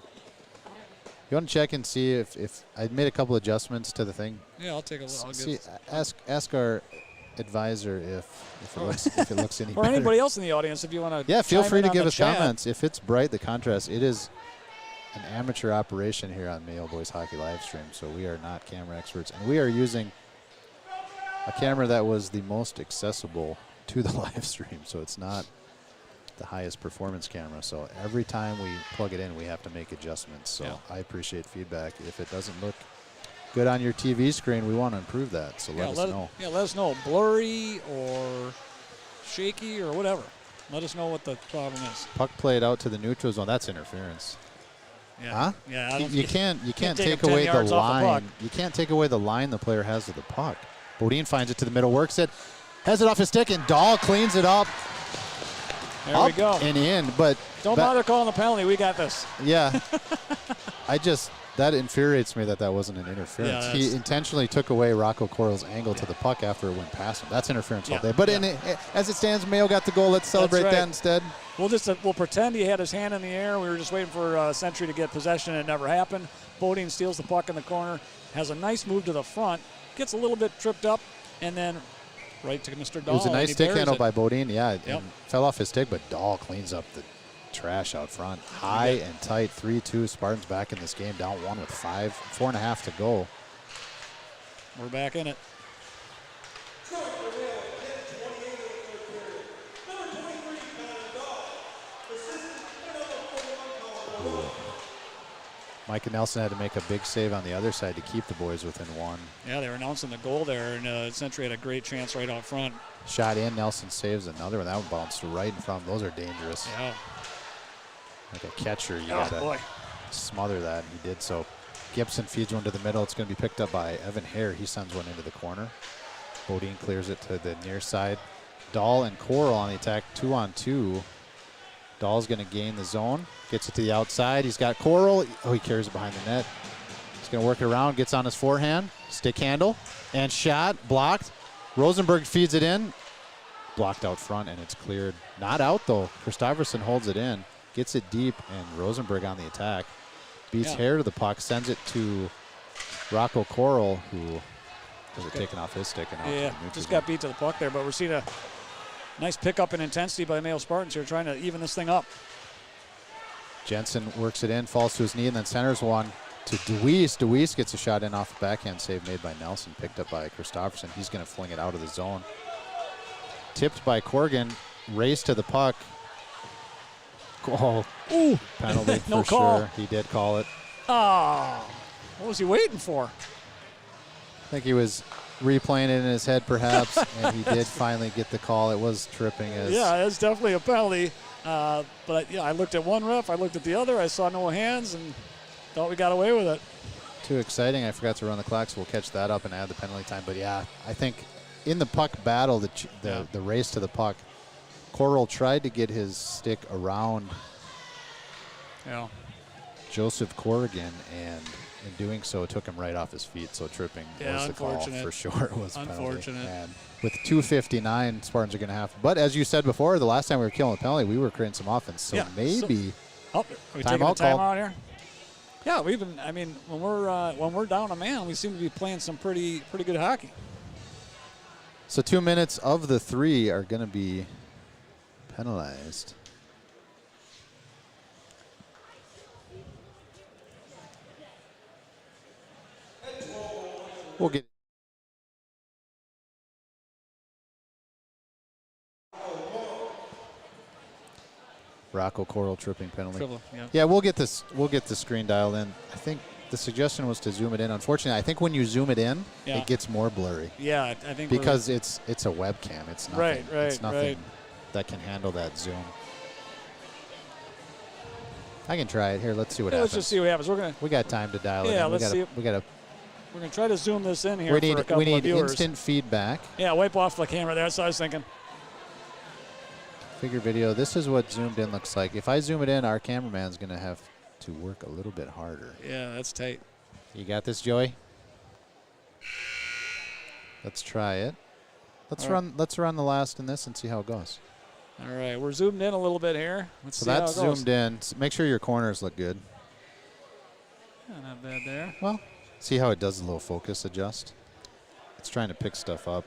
You want to check and see if I made a couple adjustments to the thing? Yeah, I'll take a look. See, ask our advisor if it looks any or better. anybody else in the audience if you want to. Yeah, feel free to give us chat. comments. If it's bright, the contrast, it is an amateur operation here on Mayo Boys Hockey Livestream, so we are not camera experts, and we are using a camera that was the most accessible to the live stream, so it's not the highest performance camera. So every time we plug it in, we have to make adjustments. So I appreciate feedback. If it doesn't look good on your TV screen, we want to improve that. So let us know. Yeah, let us know. Blurry or shaky or whatever. Let us know what the problem is. Puck played out to the neutral zone. That's interference. Yeah. Huh? Yeah. You can't take away the line. You can't take away the line the player has with the puck. Bodine finds it to the middle, works it, has it off his stick, and Dahl cleans it up. There we go. And in, but don't bother calling the penalty. We got this. Yeah. That infuriates me that wasn't an interference. Yeah, he intentionally took away Rocco Coral's angle to the puck after it went past him. That's interference all day. But as it stands, Mayo got the goal. Let's celebrate that instead. We'll pretend he had his hand in the air. We were just waiting for Century to get possession. It never happened. Bodine steals the puck in the corner, has a nice move to the front, gets a little bit tripped up, and then right to Mr. Dahl. It was a nice stick handle by Bodine. Yeah, Yep. fell off his stick, but Dahl cleans up the trash out front. High and tight, 3-2. Spartans back in this game, down 1 with 4.5 to go. We're back in it. Micah Nelson had to make a big save on the other side to keep the boys within 1. Yeah, they were announcing the goal there, and Century had a great chance right out front. Shot in, Nelson saves another one. That one bounced right in front. Those are dangerous. Yeah. Like a catcher, you gotta smother that, and he did so. Gibson feeds one to the middle. It's going to be picked up by Evan Hare. He sends one into the corner. Bodine clears it to the near side. Dahl and Coral on the attack, 2-on-2. Dahl's going to gain the zone. Gets it to the outside. He's got Coral. Oh, he carries it behind the net. He's going to work it around. Gets on his forehand. Stick handle. And shot. Blocked. Rosenberg feeds it in. Blocked out front, and it's cleared. Not out, though. Christopherson holds it in. Gets it deep, and Rosenberg on the attack. Beats Hare to the puck. Sends it to Rocco Coral, who has it taken off his stick. And out just got beat to the puck there, but we're seeing a nice pickup in intensity by the Mayo Spartans here, trying to even this thing up. Jensen works it in, falls to his knee, and then centers one to Deweese. Deweese gets a shot in off the backhand save made by Nelson, picked up by Christofferson. He's going to fling it out of the zone. Tipped by Corrigan, race to the puck. Oh, Ooh. penalty No for call. sure. He did call it. Oh, what was he waiting for? I think he was replaying it in his head perhaps, and he did finally get the call. It was tripping. Yeah, it's definitely a penalty. But yeah, I looked at one ref, I looked at the other, I saw no hands, and thought we got away with it. Too exciting. I forgot to run the clock, so we'll catch that up and add the penalty time. But yeah, I think in the puck battle, the race to the puck, Coral tried to get his stick around Joseph Corrigan, and in doing so, it took him right off his feet. So tripping was the call for sure. It was unfortunate. Penalty. And with 2:59, Spartans are going to have. But as you said before, the last time we were killing a penalty, we were creating some offense. So maybe. Are we taking a timeout here? Yeah, we've been. I mean, when we're down a man, we seem to be playing some pretty good hockey. So 2 minutes of the 3 are going to be penalized. We'll get. Rocco Coral tripping penalty. Triple, yeah, we'll get this. We'll get the screen dialed in. I think the suggestion was to zoom it in. Unfortunately, I think when you zoom it in, it gets more blurry. Yeah, I think because it's a webcam. It's nothing. Right. It's nothing that can handle that zoom. I can try it here. Let's see what happens. Let's just see what happens. We got time to dial it in. Yeah, let's see. We got to. We're gonna try to zoom this in here. We for a couple need of viewers. instant feedback. Yeah, wipe off the camera there. That's what I was thinking. Figure video. This is what zoomed in looks like. If I zoom it in, our cameraman's gonna have to work a little bit harder. Yeah, that's tight. You got this, Joey? Let's try it. Let's run the last in this and see how it goes. All right, we're zoomed in a little bit here. Let's see how it goes. So that's zoomed in. Make sure your corners look good. Yeah, not bad there. Well, see how it does a little focus adjust? It's trying to pick stuff up.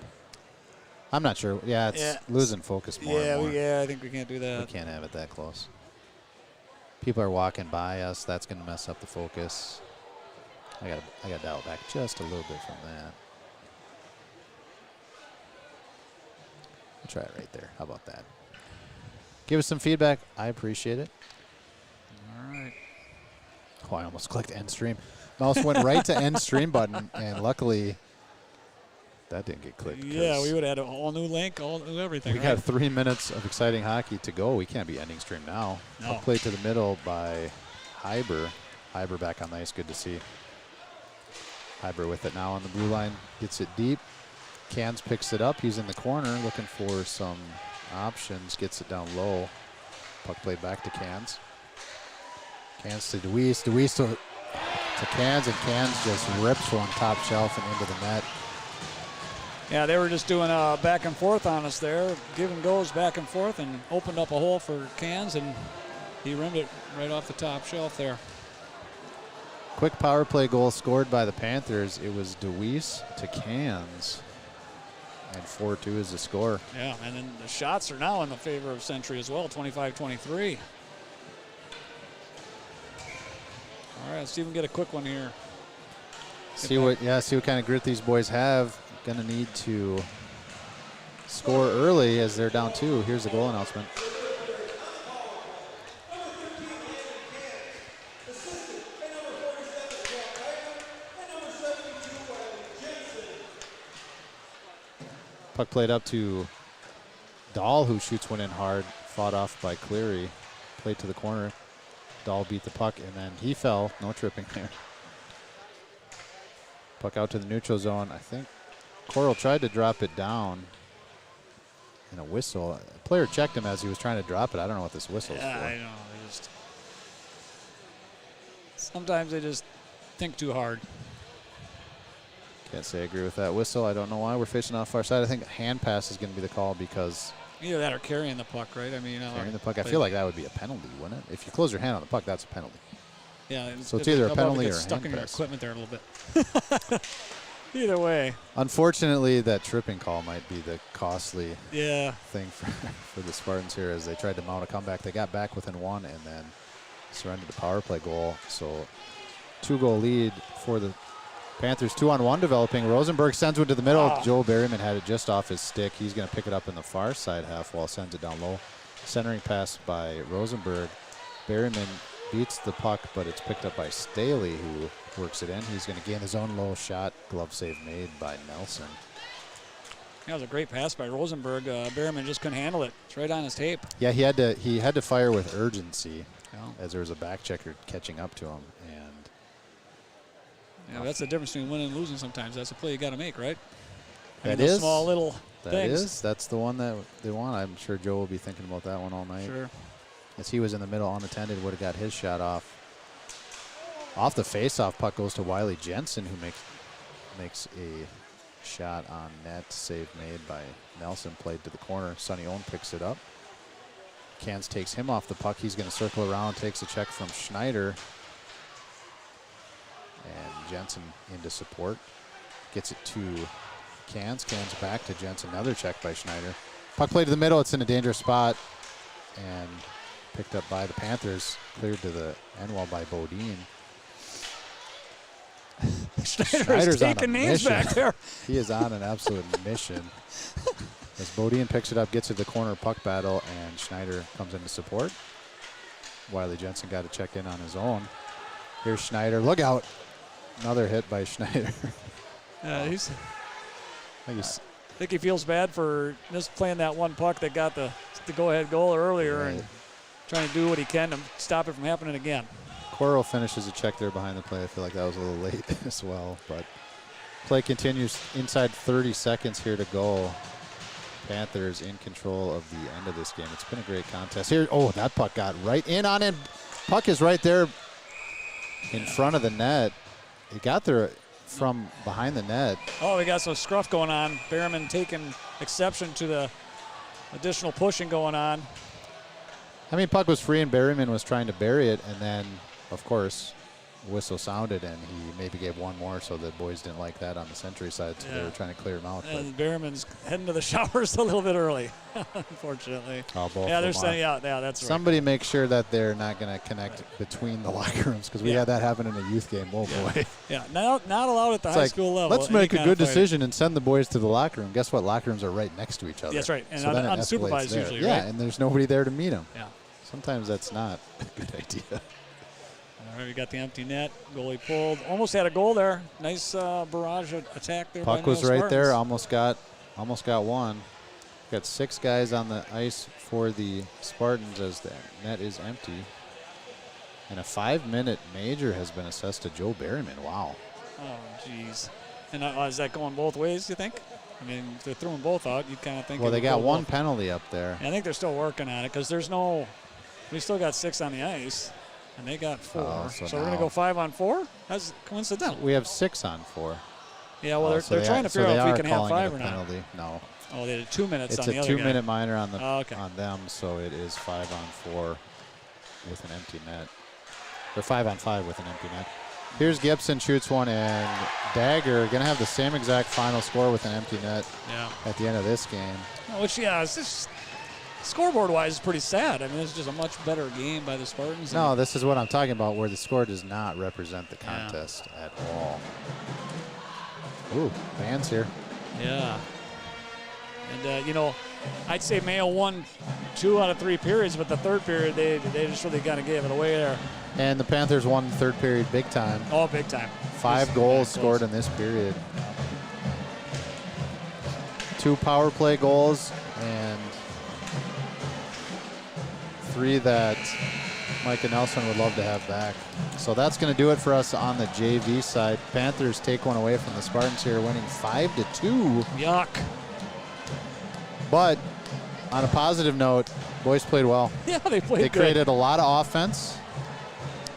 I'm not sure. Yeah, it's losing focus more and more. Yeah, I think we can't do that. We can't have it that close. People are walking by us. That's going to mess up the focus. I got to dial it back just a little bit from that. I'll try it right there. How about that? Give us some feedback. I appreciate it. All right. Oh, I almost clicked end stream. Mouse went right to end stream button, and luckily that didn't get clicked. Yeah, we would have had a whole new link, all new everything. We got 3 minutes of exciting hockey to go. We can't be ending stream now. No. Play to the middle by Hyber. Hyber back on the ice. Good to see. Hyber with it now on the blue line. Gets it deep. Cans picks it up. He's in the corner looking for some options. Gets it down low. Puck played back to Cans. Cans to Deweese. Deweese to Cans, and Cans just rips one top shelf and into the net. Yeah, they were just doing back and forth on us there. Give and goes back and forth, and opened up a hole for Cans, and he rimmed it right off the top shelf there. Quick power play goal scored by the Panthers. It was Deweese to Cans, and 4-2 is the score. Yeah, and then the shots are now in the favor of Century as well, 25-23. All right, let's see if we can get a quick one here. See what kind of grit these boys have. Gonna need to score early as they're down 2. Here's the goal announcement. Puck played up to Dahl, who shoots one in hard, fought off by Cleary. Played to the corner. Dahl beat the puck, and then he fell. No tripping there. Puck out to the neutral zone. I think Coral tried to drop it down in a whistle. A player checked him as he was trying to drop it. I don't know what this whistle is for. I know. Sometimes they just think too hard. Can't say I agree with that whistle. I don't know why we're fishing off our side. I think hand pass is going to be the call because either that or carrying the puck, right? I mean, carrying the puck. I feel like that would be a penalty, wouldn't it? If you close your hand on the puck, that's a penalty. Yeah. So it's either a penalty or a stuck hand in your pass. equipment there a little bit. Either way. Unfortunately, that tripping call might be the costly thing for the Spartans here as they tried to mount a comeback. They got back within 1 and then surrendered the power play goal. So 2-goal lead for the Panthers. 2-on-1 developing. Rosenberg sends one to the middle. Joel Berryman had it just off his stick. He's going to pick it up in the far side half wall, sends it down low. Centering pass by Rosenberg. Berryman beats the puck, but it's picked up by Staley, who works it in. He's going to gain his own low shot. Glove save made by Nelson. That was a great pass by Rosenberg. Berryman just couldn't handle it. It's right on his tape. Yeah, he had to fire with urgency as there was a back checker catching up to him. Yeah, that's the difference between winning and losing sometimes. That's a play you got to make, right? That is. Small little things. That's the one that they want. I'm sure Joe will be thinking about that one all night. Sure. As he was in the middle unattended, would have got his shot off. Off the face-off, puck goes to Wiley Jensen, who makes a shot on net. Save made by Nelson, played to the corner. Sonny Owen picks it up. Cans takes him off the puck. He's going to circle around, takes a check from Schneider. And Jensen into support. Gets it to Cans. Cans back to Jensen. Another check by Schneider. Puck play to the middle. It's in a dangerous spot. And picked up by the Panthers. Cleared to the end wall by Bodine. Schneider's taking names back there. He is on an absolute mission. As Bodine picks it up, gets to the corner puck battle, and Schneider comes into support. Wiley Jensen got to check in on his own. Here's Schneider. Look out. Another hit by Schneider. I think he feels bad for just playing that one puck that got the go-ahead goal earlier and trying to do what he can to stop it from happening again. Coro finishes a check there behind the play. I feel like that was a little late as well. But play continues inside 30 seconds here to go. Panthers in control of the end of this game. It's been a great contest. Here, that puck got right in on it. Puck is right there in front of the net. It got there from behind the net. Oh, we got some scruff going on. Berryman taking exception to the additional pushing going on. I mean, puck was free and Berryman was trying to bury it, and then, of course, whistle sounded and he maybe gave one more, so the boys didn't like that on the Century side, so they were trying to clear him out. And Berryman's heading to the showers a little bit early, unfortunately. Oh, both they're saying, that's right. Somebody make sure that they're not going to connect between the locker rooms, because we had that happen in a youth game. Oh, boy. Yeah, not allowed at the high school level. Let's make a good decision and send the boys to the locker room. Guess what? Locker rooms are right next to each other. That's right, and so unsupervised usually, right? Yeah, and there's nobody there to meet them. Yeah. Sometimes that's not a good idea. All right, we got the empty net. Goalie pulled. Almost had a goal there. Nice barrage attack there. Puck was right there. Almost got one. Got 6 guys on the ice for the Spartans as the net is empty. And a 5-minute major has been assessed to Joe Berryman. Wow. Oh, jeez. And is that going both ways, you think? I mean, if they're throwing both out, you kind of think. Well, they got one penalty up there. I think they're still working on it because we still got 6 on the ice, and they got 4. So we're going to go 5-on-4? That's coincidental. We have 6 on 4. Yeah, well, they're trying to figure out if we can have 5 or not. Penalty. No. Oh, they did 2 minutes on the other It's a 2-minute minor on on them, so it is 5-on-4 with an empty net. Or 5-on-5 with an empty net. Here's Gibson, shoots one, and Dagger going to have the same exact final score with an empty net at the end of this game. Which, it's just scoreboard-wise is pretty sad. I mean, it's just a much better game by the Spartans. No, this is what I'm talking about, where the score does not represent the contest at all. Ooh, fans here. Yeah. And, I'd say Mayo won 2 out of 3 periods, but the third period, they just really kind of gave it away there. And the Panthers won the third period big time. Oh, big time. 5 goals scored in this period. 2 power play goals and 3 that Micah Nelson would love to have back. So that's going to do it for us on the JV side. Panthers take one away from the Spartans here, winning 5-2. Yuck. But on a positive note, boys played well. Yeah, they played They created a lot of offense.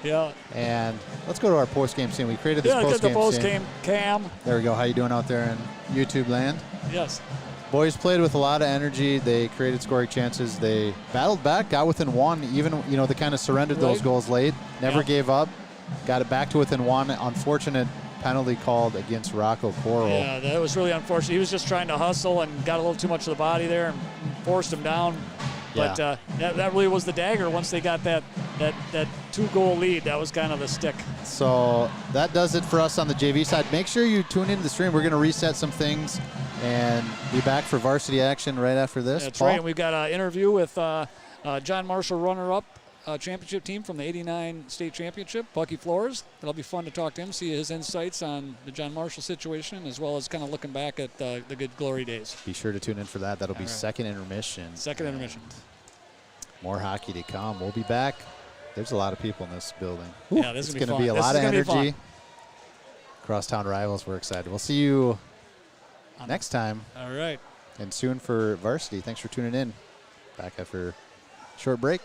Yeah. And let's go to our post-game scene. We created this post-game scene. Yeah, the post-game cam. There we go. How you doing out there in YouTube land? Yes. Boys played with a lot of energy. They created scoring chances. They battled back, got within 1. Even, they kind of surrendered those goals late. Never gave up. Got it back to within 1. Unfortunate penalty called against Rocco Coral. Yeah, that was really unfortunate. He was just trying to hustle and got a little too much of the body there and forced him down. But that really was the dagger once they got that that 2-goal lead. That was kind of the stick. So that does it for us on the JV side. Make sure you tune into the stream. We're going to reset some things and be back for varsity action right after this. That's Paul? right. We've got an interview with John Marshall runner-up championship team from the 89 state championship, Bucky Flores. That'll be fun to talk to him, see his insights on the John Marshall situation, as well as kind of looking back at the good glory days. Be sure to tune in for that. That'll be right. second intermission. Second intermission. More hockey to come. We'll be back. There's a lot of people in this building. Yeah, this is is going to fun. be a This lot is of gonna be energy. fun. Crosstown rivals, we're excited. We'll see you next time All right. and soon for varsity. Thanks for tuning in. Back after a short break.